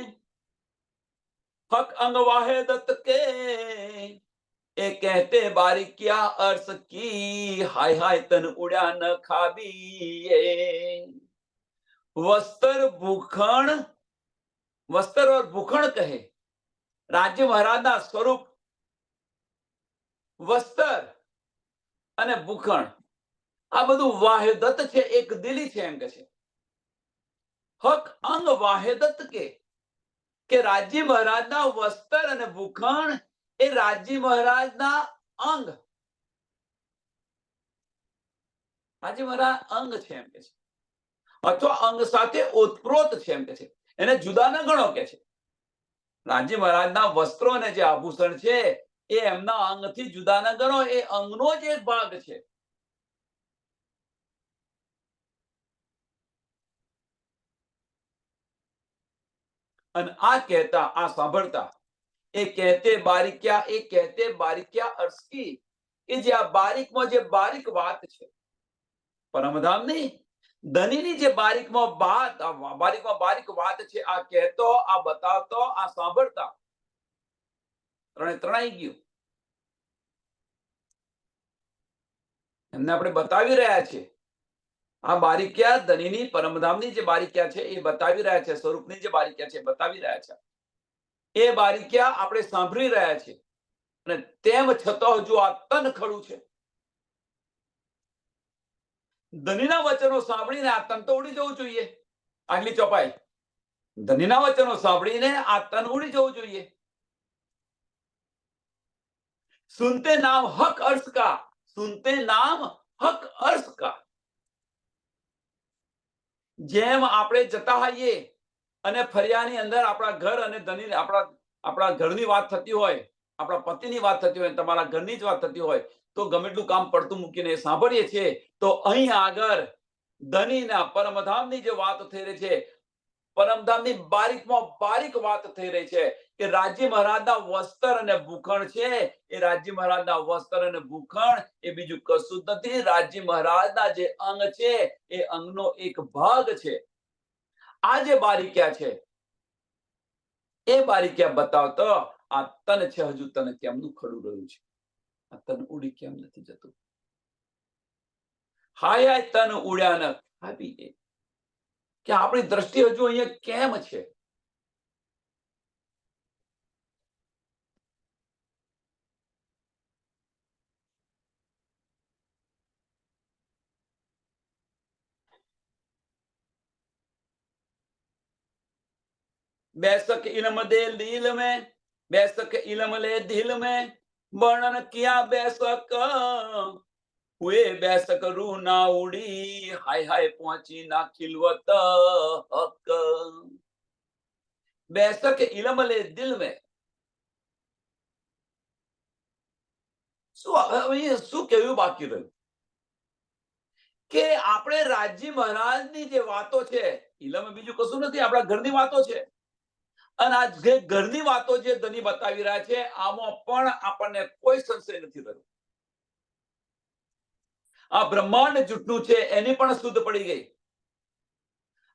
हक अंग वाहे दत्त के, ए कहते बारी क्या अर्थ की, हाय हाय तन उड़ा न खाबी. वस्त्र भूखण, वस्त्र और भूखण કહે, રાજ્ય મહારાજના સ્વરૂપ વસ્ત્ર અને ભૂખણ, આ બધું વાહેદત છે, એક દિલી છે એમ કે છે. હક અંગ વાહેદત કે રાજ્ય મહારાજના વસ્ત્ર અને ભૂખણ એ રાજ્ય મહારાજના અંગ, રાજ્ય મહારાજ અંગ છે એમ કે છે, અથવા અંગ સાથે ઓતપ્રોત છે એમ કે છે. એને જુદા ન ગણો કે છે. રાજ્ય મહારાજના વસ્ત્રો અને જે આભૂષણ છે એ એમના અંગથી જુદા ન ગણો, એ અંગનો જ એક ભાગ છે. અને આ કહેતા, આ સાંભળતા, એ કહેતે બારીક્યા અર્શ કી, કે જે આ બારીકમાં જે બારીક વાત છે, પરમધામની ધનીની જે બારીકમાં બારીક વાત છે, આ કહેતો, આ બતાવતો, આ સાંભળતા, ત્રણાઈ ગયું. એમને આપણે બતાવી રહ્યા છે. આ બારીક્યા ધનીની પરમધામની જે બારીક્યા છે એ બતાવી રહ્યા છે, સ્વરૂપની જે બારીક્યા છે બતાવી રહ્યા છે. એ બારીક્યા આપણે સાંભળી રહ્યા છે, અને તેમ છતાં હજુ આ તન ખડું છે. ધનીના વચનો સાંભળીને આ તન તો ઉડી જવું જોઈએ. આગલી ચોપાઈ, ધનીના વચનો સાંભળીને આ તન ઉડી જવું જોઈએ. સુનતે નામ હક અર્શ કા, સુનતે નામ હક અર્શ કા. જેમ આપણે જતા હોઈએ અને ફરિયાની અંદર આપણા ઘર અને ધની આપણા ઘરની વાત થતી હોય, આપણા પતિની વાત થતી હોય, તમારા ઘરની જ વાત થતી હોય, તો ગમે એટલું કામ પડતું મૂકીને સાંભળીએ છીએ. તો અહીં આગળ ધનીના પરમધામની જે વાત થઈ રહી છે, પરમધામની બારીકમાં બારીક વાત થઈ રહી છે, કે રાજ્ય મહારાજના વસ્ત્ર અને ભૂખણ છે. એ રાજ્ય મહારાજના વસ્ત્ર અને ભૂખણ એ બીજું કશું જ નથી. રાજ્ય મહારાજના જે અંગ છે એ અંગનો એક ભાગ છે. આ જે બારીક્યા છે એ બારીક્યા બતાવતો આ તન છે, હજુ તને કેમનું ખડું રહ્યું છે, આ તન ઉડી કેમ નથી જતું. હાય તન ઉડ્યા ન ખાપી ગઈ, કે આપણી દ્રષ્ટિ હજુ અહીંયા કેમ છે. बेसक इल्म दे दिल में, बेसक इल्म ले दिल में, वर्णन किया बेसक हुए बेसक रूह ना उड़ी, हाय हाय पहुंची ना खिलवत हक. बेसक इल्म ले दिल में, શું કહેવું બાકી રહ્યું? કે આપણે રાજ્ય મહારાજની જે વાતો છે, ઇલમ બીજું કશું નથી, આપણા ઘરની વાતો છે. અને આ જે ઘરની વાતો જે ધની બતાવી રહ્યા છે, આમાં પણ આપણને કોઈ સંશય નથી રહ્યો. આ બ્રહ્માંડ જૂઠનું છે એની પણ શુદ્ધ પડી ગઈ.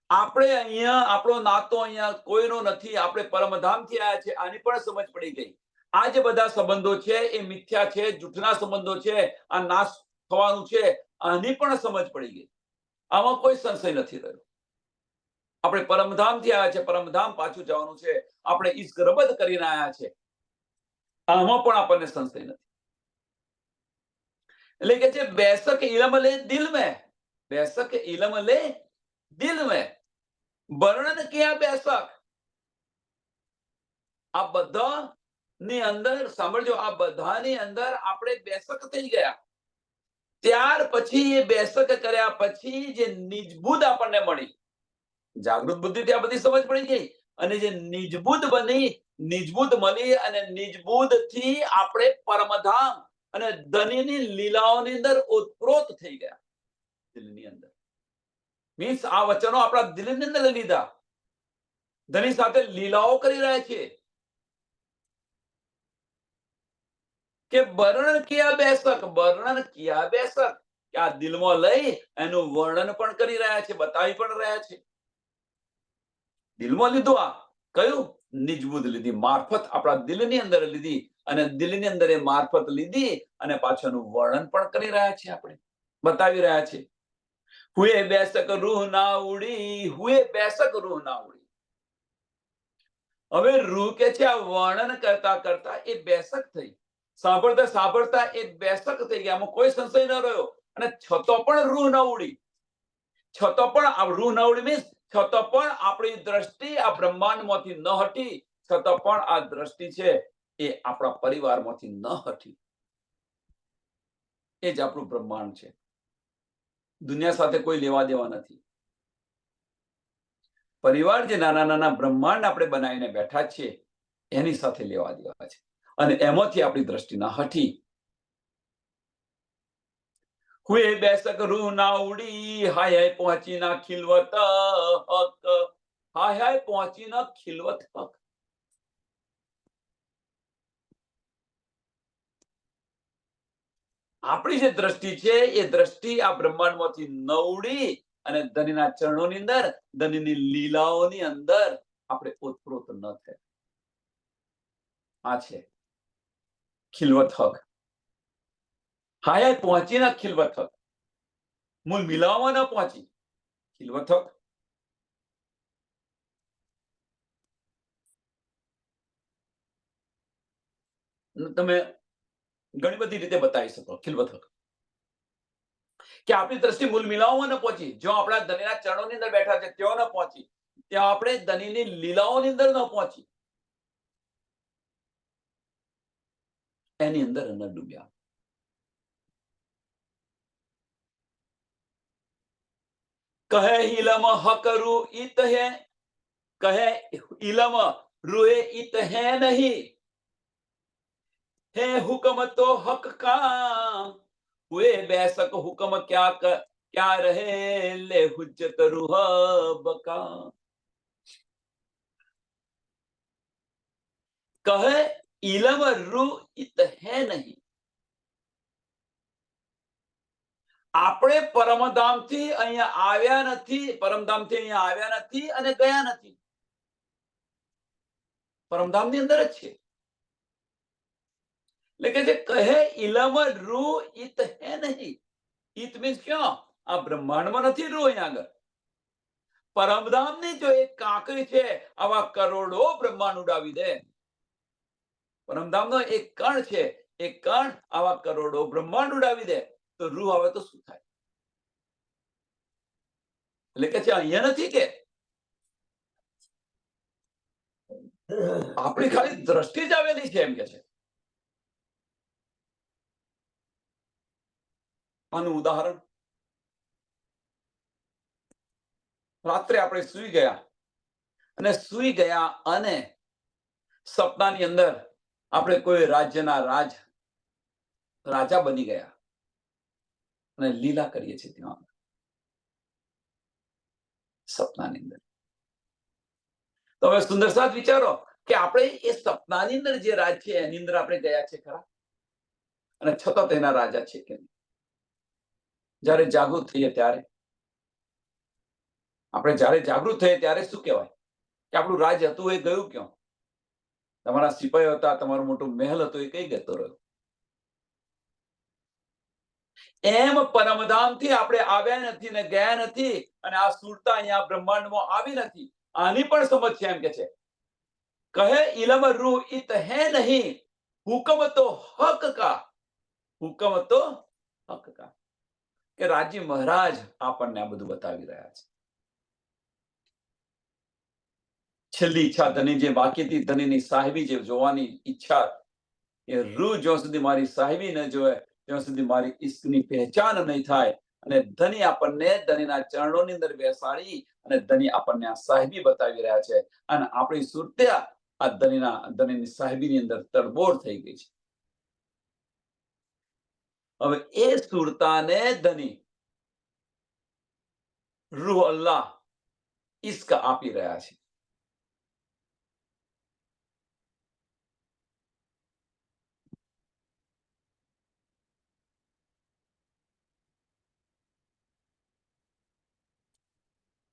આપણે અહીંયા આપણો નાતો અહીંયા કોઈનો નથી, આપણે પરમધામથી આવ્યા છે, આની પણ સમજ પડી ગઈ. આ જે બધા સંબંધો છે એ મિથ્યા છે, જૂઠના સંબંધો છે, આ નાશ થવાનું છે, આની પણ સમજ પડી ગઈ. આમાં કોઈ સંશય નથી રહ્યો. આપણે પરમધામથી આવ્યા છે, પરમધામ પાછું જવાનું છે, આપણે ઈશ્ક રબદ કરીને આવ્યા છે, આમાં પણ આપણને સંશય નથી. એટલે કે છે બેસક ઇલમ લે દિલ में, બેસક ઇલમ લે દિલ में, વર્ણન કિયા બેસક. આ બધા ની અંદર સાંભળજો, આ બધાની અંદર આપણે બેસક થઈ ગયા. ત્યાર પછી એ બેસક કર્યા પછી જે નિજબુદ્ધ આપણને મળી, જાગૃત બુદ્ધિથી આ બધી સમજ પડી ગઈ, અને જે નિજબુદ્ધ બની, નિજબુદ્ધ મળી, અને નિજબુદ્ધ થી આપણે પરમધામ અને ધનીની લીલાઓની અંદર ઓતપ્રોત થઈ ગયા. દિલની અંદર મીન્સ આ વચનો આપણા દિલની અંદર લીધા, ધની સાથે લીલાઓ કરી રહ્યા છે. કે વર્ણન કિયા બેસક, વર્ણન કિયા બેસક, કે આ દિલમાં લઈ એનું વર્ણન પણ કરી રહ્યા છે, બતાવી પણ રહ્યા છે. દિલમાં લીધું, આ કયું? નિજબુદ્ધ લીધી, મારફત આપણા દિલની અંદર લીધી, અને દિલની અંદર એ મારફત લીધી, અને પાછળનું વર્ણન પણ કરી રહ્યા છે, આપણે બતાવી રહ્યા છે. હુએ બેસક રૂહ ના ઉડી, હુએ બેસક રૂહ ના ઉડી. હવે રૂહ કે છે આ વર્ણન કરતા કરતા એ બેસક થઈ, સાંભળતા સાંભળતા એ બેસક થઈ ગયા, આમાં કોઈ સંશય ન રહ્યો. અને છતો પણ રૂહ ન ઉડી, છતો પણ આ રૂહ ન ઉડી મીન્સ છતો પણ આપણી દ્રષ્ટિ આ બ્રહ્માંડમાંથી ન હટી, છતાં પણ આ દ્રષ્ટિ છે એ આપણા પરિવારમાંથી ન હટી. એ જ આપણું બ્રહ્માંડ છે, દુનિયા સાથે કોઈ લેવા દેવા નથી. પરિવાર જે નાના નાના બ્રહ્માંડ આપણે બનાવીને બેઠા છીએ એની સાથે લેવા દેવા છે, અને એમાંથી આપણી દ્રષ્ટિ ના હટી. હુએ બેસક રૂહ ના ઉડી, હાય હાય પહોંચી ના ખિલવત હક. હાય હાય પહોંચી ન ખિલવત હક. આપણી જે દ્રષ્ટિ છે એ દ્રષ્ટિ આ બ્રહ્માંડમાંથી નવડી અને ધનીના ચરણોની અંદર, ધનીની લીલાઓની અંદર આપણે ઓતપ્રોત ન થાય. આ છે ખિલવત હક. હાય પહોંચી ના ખિલવત હક. મૂળ મિલાવવામાં ન પહોંચી ખિલવત હક. તમે ઘણી બધી રીતે બતાવી શકો ખિલવત હક કે આપણી દ્રષ્ટિ મૂળ મિલાવવામાં ન પહોંચી. જો આપણા ધનીના ચરણોની અંદર બેઠા છે ત્યાં ન પહોંચી, ત્યાં આપણે ધનીની લીલાઓની અંદર ન પહોંચી, એની અંદર ન ડૂબ્યા. કહે ઇલમ હક રૂ ઈત હે, કહે ઇલમ રૂએ ઈત હે નહીં, है हुक्म तो हक का, हुए बेशक हुक्म क्या रहे, ले हुज्जत रूह बका. કહે ઇલમ રૂ ઈત હે નહીં. આપણે પરમધામથી અહીંયા આવ્યા નથી, પરમધામથી અહીંયા આવ્યા નથી અને ગયા નથી. પરમધામની અંદર જ છે. એટલે કે જે કહે ઇલમ રૂ ઈત હે નહીં. ઈત મીન્સ ક્યાં? આ બ્રહ્માંડમાં નથી રૂ અહીંયા આગળ. પરમધામની જો એક કાંકરી છે, આવા કરોડો બ્રહ્માંડ ઉડાવી દે. પરમધામનો એક કણ છે, એક કણ આવા કરોડો બ્રહ્માંડ ઉડાવી દે તો રૂહ આવે તો શું થાય? એટલે કે છે અહીંયા નથી કે આપણી ખાલી દ્રષ્ટિ જ આવેલી છે એમ કે છે. આનું ઉદાહરણ, રાત્રે આપણે સૂઈ ગયા અને સપનાની અંદર આપણે કોઈ રાજ્યના રાજા બની ગયા અને લીલા કરીએ છીએ ત્યાં સપનાની અંદર. તો હવે સુંદર સાથ વિચારો કે આપણે એ સપનાની અંદર જે રાજ છે એની અંદર આપણે ગયા છે ખરા? અને છતાં તેના રાજા છે કે નહીં? જ્યારે જાગૃત થઈએ ત્યારે, આપણે જ્યારે જાગૃત થઈએ ત્યારે શું કહેવાય કે આપણું રાજ હતું એ ગયું ક્યાં? તમારા સિપાહીઓ હતા, તમારું મોટું મહેલ હતો, એ કઈ જતો રહ્યો? એમ પરમધામથી આપણે આવ્યા નથી ને ગયા નથી, અને આ સુરતા અહીંયા બ્રહ્માંડમાં આવી નથી. આની પણ સમજ છે એમ કે છે. કહે ઇલમ રૂ ઈત હે નહીં, હુકમ તો હક કા, હુકમ તો હક કા. કે રાજી મહારાજ આપણને આ બધું બતાવી રહ્યા છે. છેલ્લી ઈચ્છા ધની જે બાકી હતી, ધનીની સાહેબી જે જોવાની ઈચ્છા, એ રૂ જ્યાં સુધી મારી સાહેબી ન જોવે ત્યાં સુધી મારી ઈશ્કની પહેચાન નહીં થાય. અને ધની આપણને ધનીના ચરણોની અંદર બેસાડી અને ધની આપણને આ સાહેબી બતાવી રહ્યા છે. અને આપણી સુરત્યા આ ધનીની સાહેબીની અંદર તડબોળ થઈ ગઈ છે. હવે એ સુરતાને ધની રૂહ અલ્લાહ ઈશ્ક આપી રહ્યા છે.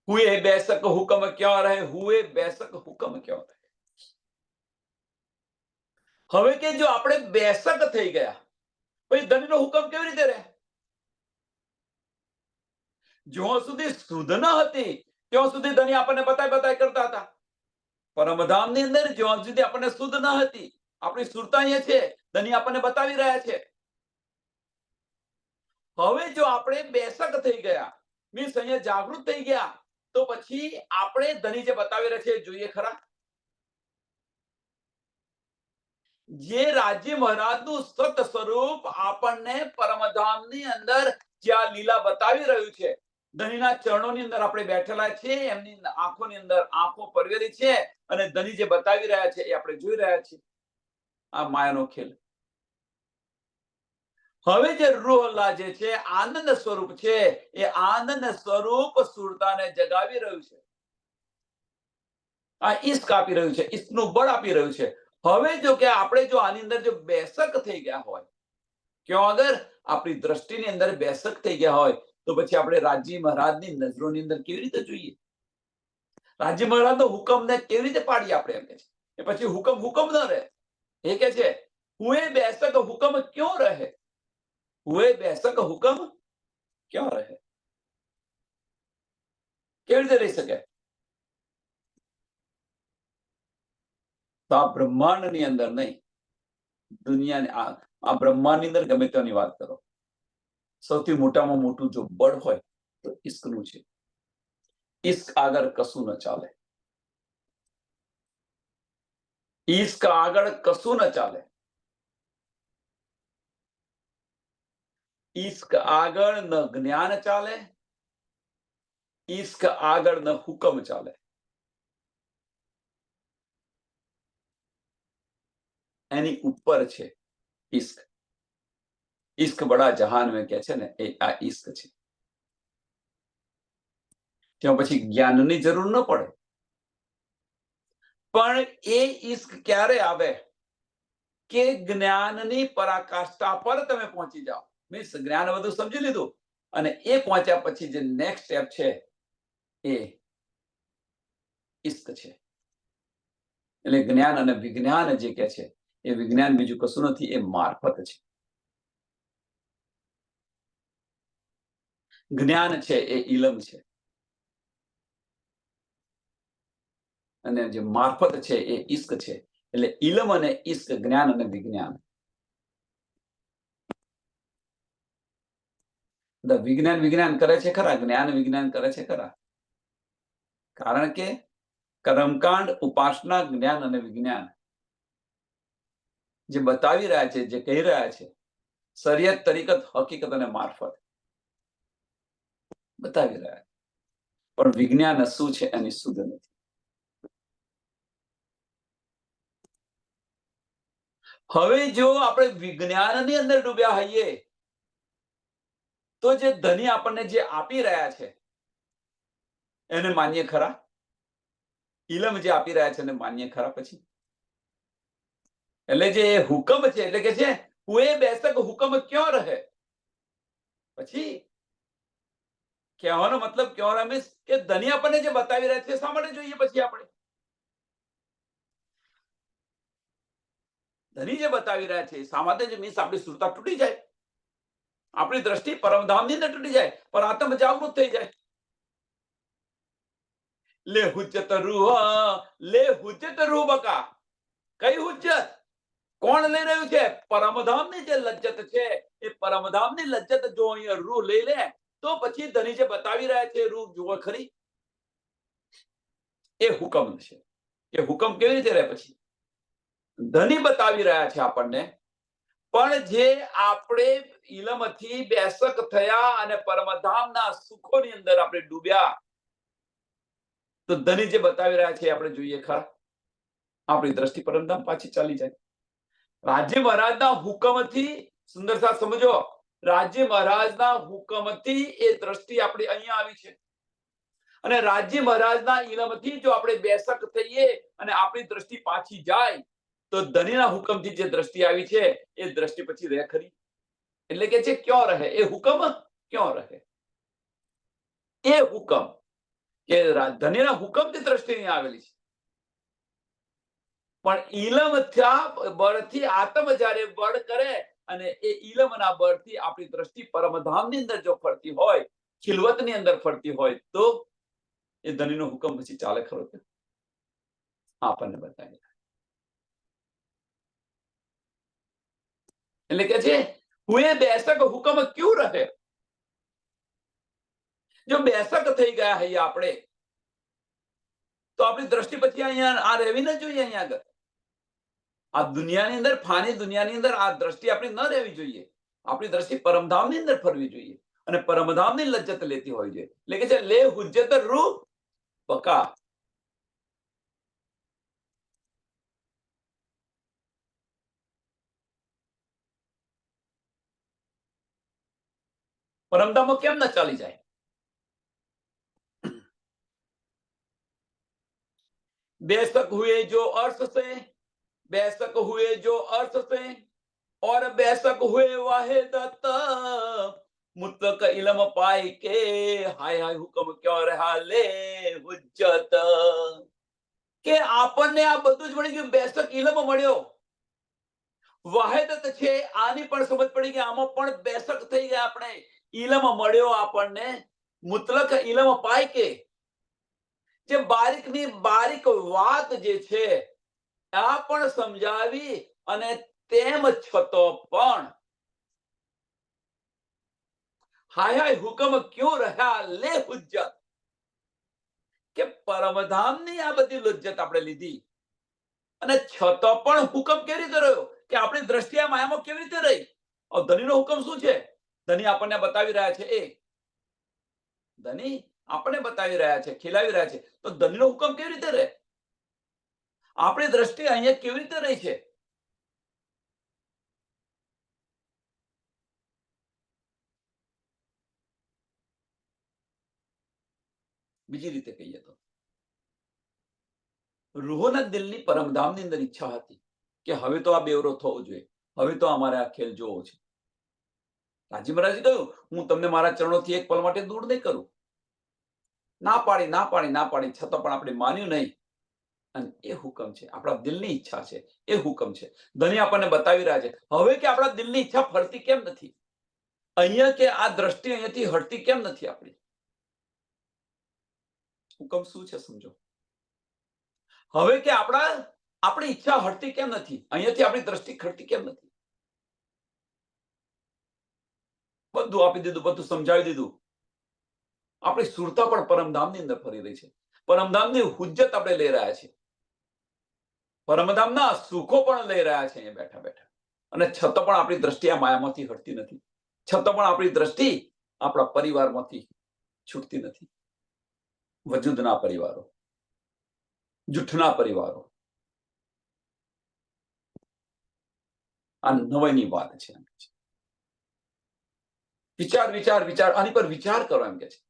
હુએ બેશક હુકમ ક્યાં રહે, હુએ બેશક હુકમ ક્યાં રહે. હવે કે જો આપણે બેશક થઈ ગયા, પછી ધનીનો હુકમ કેવી રીતે રહે? જ્યાં સુધી શુદ્ધ ન હતી ત્યાં સુધી ધની આપણને બતાય કરતા હતા. પરમધામની અંદર જ્યાં સુધી આપણને શુદ્ધ ન હતી, આપણી સુરતા અહીંયા છે, ધની આપણને બતાવી રહ્યા છે. હવે જો આપણે બેશક થઈ ગયા, મીન્સ અહીંયા જાગૃત થઈ ગયા, તો પછી આપણે ધની જે બતાવી રહ્યા છે જોઈએ ખરા? જે રાજ્ય મહારાજનું સત સ્વરૂપ આપણને પરમધામની અંદર જ્યાં લીલા બતાવી રહ્યું છે, ધનીના ચરણોની અંદર આપણે બેઠેલા છે, એમની આંખોની અંદર આંખો પરવેલી છે, અને ધની જે બતાવી રહ્યા છે એ આપણે જોઈ રહ્યા છીએ. આ માયાનો ખેલ. હવે જે રૂહ અલ્લાહ જે છે, આનંદ સ્વરૂપ છે, એ આનંદ સ્વરૂપ સુરતાને જગાવી રહ્યું છે. આ ઈશ્ક આપી રહ્યું છે, ઈશ્કનું બળ આપી રહ્યું છે. હવે જો કે આપણે જો આની અંદર જો બેસક થઈ ગયા હોય, ક્યો અગર આપણી દ્રષ્ટિની અંદર બેસક થઈ ગયા હોય, તો પછી આપણે રાજી મહારાજની નજરોની અંદર કેવી રીતે જોઈએ? રાજી મહારાજનો હુકમને કેવી રીતે પાડીએ આપણે? એમ કે છે એ પછી હુકમ હુકમ ન રહે. એ કે છે હુએ બેસક હુકમ ક્યો રહે, હુએ બેસક હુકમ ક્યો રહે. કેવી રીતે રહી શકે? તો આ બ્રહ્માંડની અંદર નહીં, દુનિયાની આ બ્રહ્માંડની અંદર ગમે તેની વાત કરો, સૌથી મોટામાં મોટું જો બળ હોય તો ઈશ્કનું છે. ઈશ્ક આગળ કશું ન ચાલે. ઈશ્ક આગળ કશું ન ચાલે. ઈશ્ક આગળ ન જ્ઞાન ચાલે, ઈશ્ક આગળ ન હુકમ ચાલે. એની ઉપર છે ઈશ્ક. ઈશ્ક બડા જહાન મેં કે છે ને, એ આ ઈશ્ક છે. ત્યાં પછી જ્ઞાનની જરૂર ન પડે. પણ એ ઈશ્ક ક્યારે આવે કે જ્ઞાનની પરાકાષ્ઠા પર તમે પહોંચી જાઓ. મીન્સ જ્ઞાન બધું સમજી લીધું અને એ પહોંચ્યા પછી જે નેક્સ્ટ સ્ટેપ છે એ ઈશ્ક છે. એટલે જ્ઞાન અને વિજ્ઞાન જે કે છે એ વિજ્ઞાન બીજું કશું નથી, એ મારફત છે. જ્ઞાન છે એ ઇલમ છે અને જે મારફત છે એ ઈશ્ક છે. એટલે ઇલમ અને ઈશ્ક, જ્ઞાન અને વિજ્ઞાન. વિજ્ઞાન વિજ્ઞાન કરે છે ખરા, જ્ઞાન વિજ્ઞાન કરે છે ખરા. કારણ કે કર્મકાંડ, ઉપાસના, જ્ઞાન અને વિજ્ઞાન જે બતાવી રહ્યા છે, જે કહી રહ્યા છે, શરિયત, તરીકત, હકીકત અને મારફત બતાવી રહ્યા છે. પણ વિજ્ઞાન શું છે એની શુદ્ધ નથી. હવે જો આપણે વિજ્ઞાનની અંદર ડૂબ્યા હોઈએ તો જે ધની આપણને જે આપી રહ્યા છે એને માન્ય ખરા? ઇલમ જે આપી રહ્યા છે એને માન્ય ખરા? પછી એટલે જે હુકમ છે, એટલે કે છે હુએ બેસક હુકમ ક્યો રહે. પછી કહેવાનો મતલબ ક્યો રહે મીન્સ કે ધની આપણને જે બતાવી રહ્યા છે શા માટે જોઈએ? પછી આપણે ધની જે બતાવી રહ્યા છે શા માટે? મીન્સ આપણી સુરતા તૂટી જાય, આપણી દ્રષ્ટિ પરમધામની અંદર તૂટી જાય, પર આત્મ જાગૃત થઈ જાય. લે હુજ્જત રૂહ, લે હુજ્જત રૂહ બકા. કઈ હુજ્જત? કોણ લઈ રહ્યું છે? પરમધામની જે લજ્જત છે એ પરમધામની લજ્જત જો અહીંયા રૂહ લઈ લે તો પછી ધની જે બતાવી રહ્યા છે રૂહ જુઓ ખરી, એ હુકમ છે. એ હુકમ કેવી રીતે રહે? પછી ધની બતાવી રહ્યા છે આપણને, પણ જે આપણે ઇલમથી બેસક થયા અને પરમધામના સુખોની અંદર આપણે ડૂબ્યા, તો ધની જે બતાવી રહ્યા છે આપણે જોઈએ ખરા? આપણી દ્રષ્ટિ પરમધામ પાછી ચાલી જાય. રાજ્ય મહારાજના હુકમથી, સુંદર સાથ સમજો, રાજ્ય મહારાજના હુકમથી એ દ્રષ્ટિ આપણી અહીંયા આવી છે. અને રાજ્ય મહારાજના ઇલમથી જો આપણે બેસક થઈએ અને આપણી દ્રષ્ટિ પાછી જાય તો ધનીના હુકમથી જે દ્રષ્ટિ આવી છે એ દ્રષ્ટિ પછી રહે ખરી? એટલે કે છે ક્યો રહે? એ હુકમ ક્યો રહે? એ હુકમ કે ધનીના હુકમથી દ્રષ્ટિ અહીં આવેલી છે, પણ ઇલમ બળથી આત્મ જ્યારે બળ કરે અને એ ઇલમના બળથી આપણી દ્રષ્ટિ પરમધામની અંદર જો ફરતી હોય, ખિલવતની અંદર ફરતી હોય, તો એ ધનીનો હુકમ પછી ચાલે ખરો? કે આપણને બતાવી. એટલે કે છે હુએ બેસક હુકમ ક્યું રહે. જો બેસક થઈ ગયા હૈ આપણે, તો આપણી દ્રષ્ટિ પછી અહીંયા આ રહેવી ન જોઈએ. અહીંયા આગળ આ દુનિયાની અંદર, ફાની દુનિયાની અંદર આ દ્રષ્ટિ આપણી ન રહેવી જોઈએ. આપણી દ્રષ્ટિ પરમધામની અંદર ફરવી જોઈએ અને પરમધામની લજ્જત લેતી હોય છે. એટલે કે છે લે હુજ્જત રૂહ બકા. પરમધામમાં કેમ ન ચાલી જાય? बेशक हुए जो अर्श से, बेशक हुए जो अर्श से, और बेशक हुए वाहिदत, मुतलक इल्म पाई के, हाय हाय हुकम क्यों रहा ले हुज्जत। કે આપણને આ બધું જ મળી ગયું, બેશક ઇલ્મ મળ્યો, વાહિદત છે આની પણ સમજ પડી કે આમાં પણ બેશક થઈ ગયા આપણે, ઇલ્મ મળ્યો આપણને, મુતલક ઇલ્મ પાઈ કે, જે બારીકની બારીક વાત જે છે આ પણ સમજાવી, અને તેમ છતો પણ હાય હાય હુકમ ક્यों રહ્યા લે હુજ્જત, કે પરમધામની આ બધી લુજ્જત આપણે લીધી, અને છતો પણ હુકમ કેવી રીતે રહ્યો, કે આપણી દ્રષ્ટિ આ માયામાં કેવી રીતે રહી. ધનીનો હુકમ શું છે? ધની આપણને બતાવી રહ્યા છે, ધની આપણને બતાવી રહ્યા છે, ખીલાવી રહ્યા છે, તો ધનીનો હુકમ કેવી રીતે રહે, આપણી દ્રષ્ટિ અહીંયા કેવી રીતે રહી છે. બીજી રીતે કહીએ તો રૂહોના દિલની પરમધામની અંદર ઈચ્છા હતી કે હવે તો આ બેવરો થવો જોઈએ, હવે તો અમારે આ ખેલ જોવો છે. રાજી મહારાજે કહ્યું, હું તમને મારા ચરણોથી એક પલ માટે દૂર નહીં કરું. ના પાડી ના પાડી ના પાડી, છતાં પણ આપણે માન્યું નહીં. અને એ હુકમ છે, આપણા દિલની ઈચ્છા છે, એ હુકમ છે. ધણી આપણને બતાવી રહ્યા છે હવે કે આપણા દિલની ઈચ્છા ફરતી કેમ નથી, અહીંયા કે આ દ્રષ્ટિ અહીંયાથી હટતી કેમ નથી આપણી. હુકમ શું છે સમજો. હવે કે આપણી ઈચ્છા હટતી કેમ નથી, અહીંયાથી આપણી દ્રષ્ટિ ખટતી કેમ નથી. બધું આપી દીધું, બધું સમજાવી દીધું. આપણી સુરતા પણ પરમધામની અંદર ફરી રહી છે, પરમધામની હુજ્જત આપણે લઈ રહ્યા છીએ, પરમધામના સુખો પણ લઈ રહ્યા છે અહીંયા બેઠા બેઠા, અને છતાં પણ આપણી દ્રષ્ટિ આ માયામાંથી હટતી નથી, છતાં પણ આપણી દ્રષ્ટિ આપણા પરિવારમાંથી છૂટતી નથી. વજૂદના પરિવારો, જૂઠના પરિવારો, આ નવાઈની વાત છે. વિચાર વિચાર વિચાર, આની પર વિચાર કરો એમ કે છે.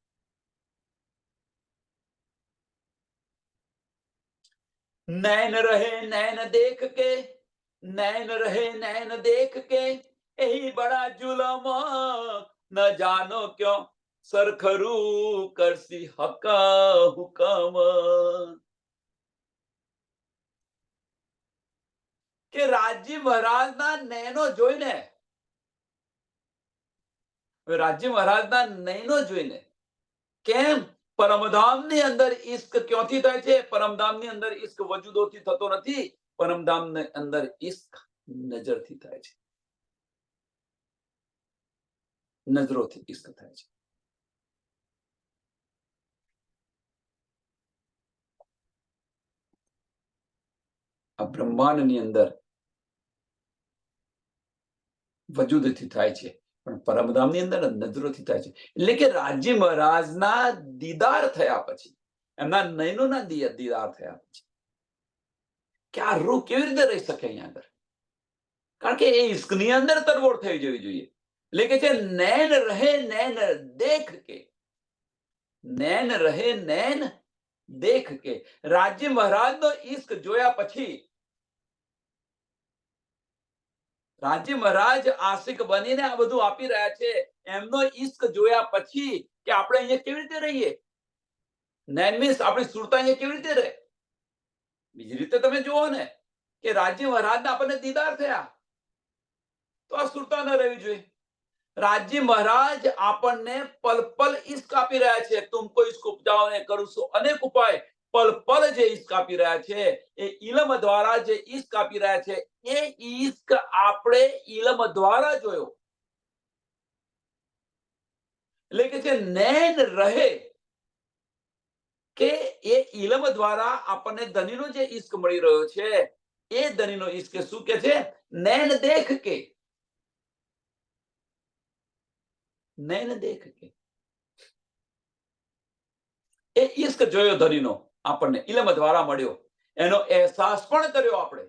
नैन रहे नैन देख के, नैन रहे नैन देख के, यही बड़ा जुलम, न जानो क्यों सरखरू करसी हका हुकम. કે રાજજી મહારાજના નૈનો જોઈને, રાજજી મહારાજના નૈનો જોઈને, કેમ પરમધામની અંદર ઈશ્ક ક્યોથી થાય છે? પરમધામની અંદર ઈશ્ક વજૂદોથી થતો નથી, પરમધામની અંદર ઈશ્ક નજરથી થાય છે, નજરોથી ઈશ્ક થાય છે. આ બ્રહ્માંડની અંદર વજૂદથી થાય છે, પણ પરમધામની અંદર નજરોથી થાય છે. એટલે કે રાજજી મહારાજના દીદાર થયા પછી, એમના નયનોના દીદાર થયા પછી, કે આ રૂહ કેવી રીતે રહી શકે અહીંયા અંદર? કારણ કે એ ઈશ્કની અંદર તરવોળ થઈ જવી જોઈએ. એટલે કે છે નૈન રહે નૈન દેખ કે, નૈન રહે નૈન દેખ કે. રાજજી મહારાજનો ઈશ્ક જોયા પછી રાજજી મહારાજ આશિક બનીને આ બધું આપી રહ્યા છે, એમનો ઈશ્ક જોયા પછી કે આપણે અહીંયા કેવી રીતે રહીએ, નૈન મીન્સ આપણી સુરતા અહીંયા કેવી રીતે રહે. બીજી રીતે તમે જુઓ ને કે રાજજી મહારાજના આપણને દીદાર થયા, તો આ સુરતા ન રહેવી જોઈએ. રાજજી મહારાજ આપણને પલ પલ ઈશ્ક આપી રહ્યા છે. તુમકો ઈશ્ક ઉપજાઓ ને કરું છું અનેક ઉપાય. પલ પલ જે ઈશ્ક આપી રહ્યા છે, એ ઇલમ દ્વારા જે ઈશ્ક આપી રહ્યા છે, એ ઈશ્ક આપણે ઇલમ દ્વારા જોયો. એટલે કે છે નૈન રહે, કે એ ઇલમ દ્વારા આપણને ધનીનો જે ઈશ્ક મળી રહ્યો છે, એ ધનીનો ઈશ્ક શું કે છે? નૈન દેખ કે, નૈન દેખ કે. એ ઈશ્ક જોયો ધનીનો, આપણને ઇલમ દ્વારા મળ્યો, એનો અહેસાસ પણ કર્યો આપણે,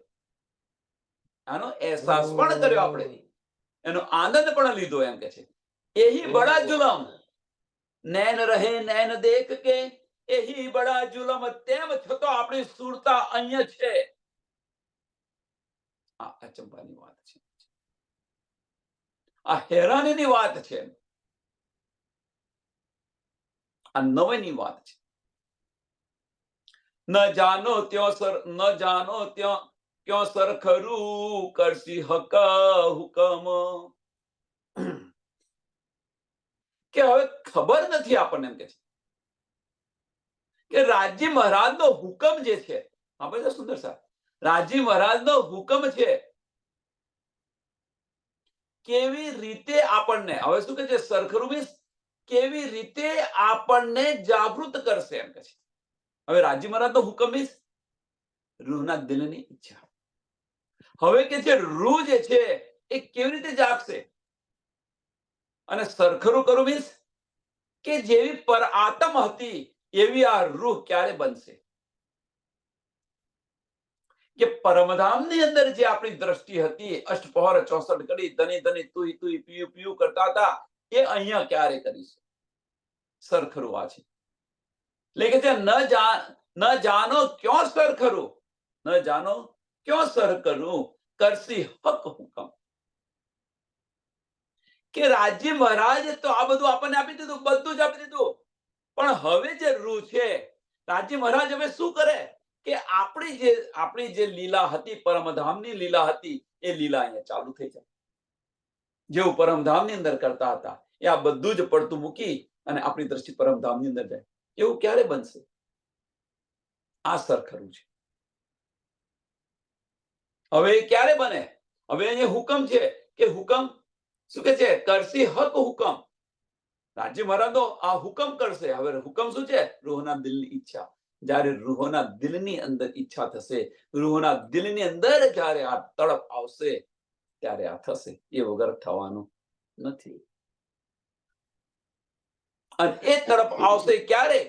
આનો અહેસાસ પણ કર્યો આપણે, એનો આનંદ પણ લીધો. એમ કે છે એહી બડા જુલમ, નૈન રહે નૈન દેખ કે, એહી બડા જુલમ, તેમ છતાં આપણી સુરતા અહીંયા છે. આ અચંબાની વાત છે, આ હેરાનીની વાત છે, આ નવાઈની વાત છે. ન જાનો ત્યો સર, ન જાનો ત્યો ક્યો સર ખરું, કરસી હક હુકમ. કે હવે ખબર નથી આપણને, એમ કે છે કે રાજી મહારાજનો હુકમ જે છે, આપણે તો સુંદર સાહેબ, રાજી મહારાજનો હુકમ છે, કેવી રીતે આપણને, હવે શું કે છે, સરખરું મીન્સ કેવી રીતે આપણને જાગૃત કરશે, એમ કે છે. હવે રાજી મહારાજનો હુકમ મીન્સ રૂહના દિલની ઈચ્છા. હવે કે છે રૂહ જે છે એ કેવી રીતે જાગશે, અને સરખરું કરું મીન્સ કે જેવી પર આત્મ હતી એવી આ રૂહ ક્યારે બનશે, કે પરમધામની અંદર જે આપણી દ્રષ્ટિ હતી, અષ્ટપહર 64 ઘડી ધની ધની તુઈ તુઈ પીયું પીયું કરતા હતા, એ અહીંયા ક્યારે કરીશું. સરખરું આ છે. એટલે કે છે ન જાનો ક્યો સર ખરું, ન જાનો ક્યો સર કરું, કરસી હક હુકમ. કે રાજી મહારાજ તો આ બધું આપણને આપી દીધું, બધું જ આપી દીધું, પણ હવે જે રૂહ છે, રાજી મહારાજ હવે શું કરે કે આપણી જે લીલા હતી, પરમધામની લીલા હતી, એ લીલા અહીંયા ચાલુ થઈ જાય. જેવું પરમધામની અંદર કરતા હતા એ આ બધું જ પડતું મૂકી અને આપણી દ્રષ્ટિ પરમધામની અંદર જાય. એવું ક્યારે બનશે? આ સરખરું છે. હવે ક્યારે બને? હવે અહીંયા હુકમ છે કે હુકમ શું કે છે, કરસી હક હુકમ. રાજી મહારાજનો આ હુકમ કરશે. હવે હુકમ શું છે? રૂહના દિલની ઈચ્છા. જ્યારે રૂહના દિલની અંદર ઈચ્છા થશે, રૂહના દિલની અંદર જ્યારે આ તડપ આવશે, ત્યારે આ થશે. એ વગર થવાનું નથી. અને એ તડપ આવશે ક્યારે?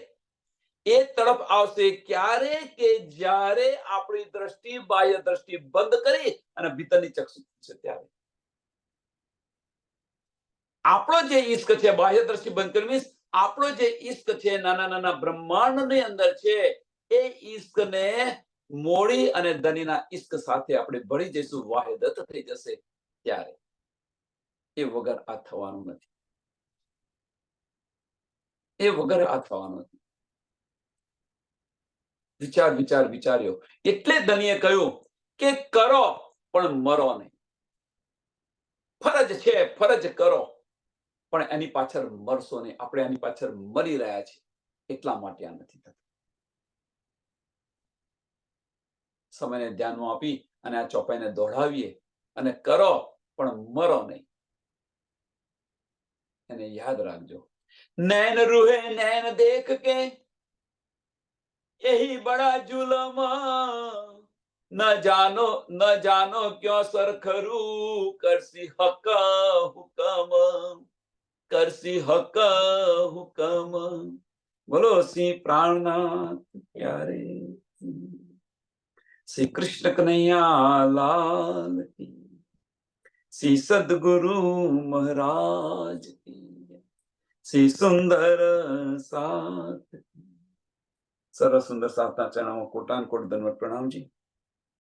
એ તડપ આવશે ક્યારે કે જ્યારે આપણી દ્રષ્ટિ, બાહ્ય દ્રષ્ટિ બંધ કરી અને ભીતરની ચક્ષુ છે ત્યારે. આપણો જે ઈશ્ક છે, બાહ્ય દ્રષ્ટિ બંધ કરી મીન્સ આપણો જે ઈશ્ક છે, નાના નાના બ્રહ્માંડની અંદર છે, એ ઈશ્કને મોડી અને ધનીના ઈશ્ક સાથે આપણે ભળી જઈશું, વાહિદત થઈ જશે ત્યારે. એ વગર આ થવાનું નથી. એ વગર આ થવાનું નથી. વિચાર્યો. એટલે ધનીએ કહ્યું કે કરો પણ મરો નહીં. ફરજ છે, ફરજ કરો, પણ એની પાછળ મરશો નહીં. આપણે એની પાછળ મરી રહ્યા છીએ, એટલા માટે આ નથી થતું. સમયને ધ્યાનમાં આપી અને આ ચોપાઈને દોડાવીએ અને કરો પણ મરો નહીં. એને યાદ રાખજો. નૈન રૂહે નૈન દેખ કે यही बड़ा जुलम, न जानो क्यों सर खरू, करसी हक हुकम, करसी हक हुकम. बोलो श्री प्राणनाथ प्यारे श्री कृष्ण कन्हैया लाल की, श्री सदगुरु महाराज की, श्री सुंदर साथ. સરસ સુંદર સાતના ચરણોમાં કોટાન કોટ દંડવત પ્રણામજી.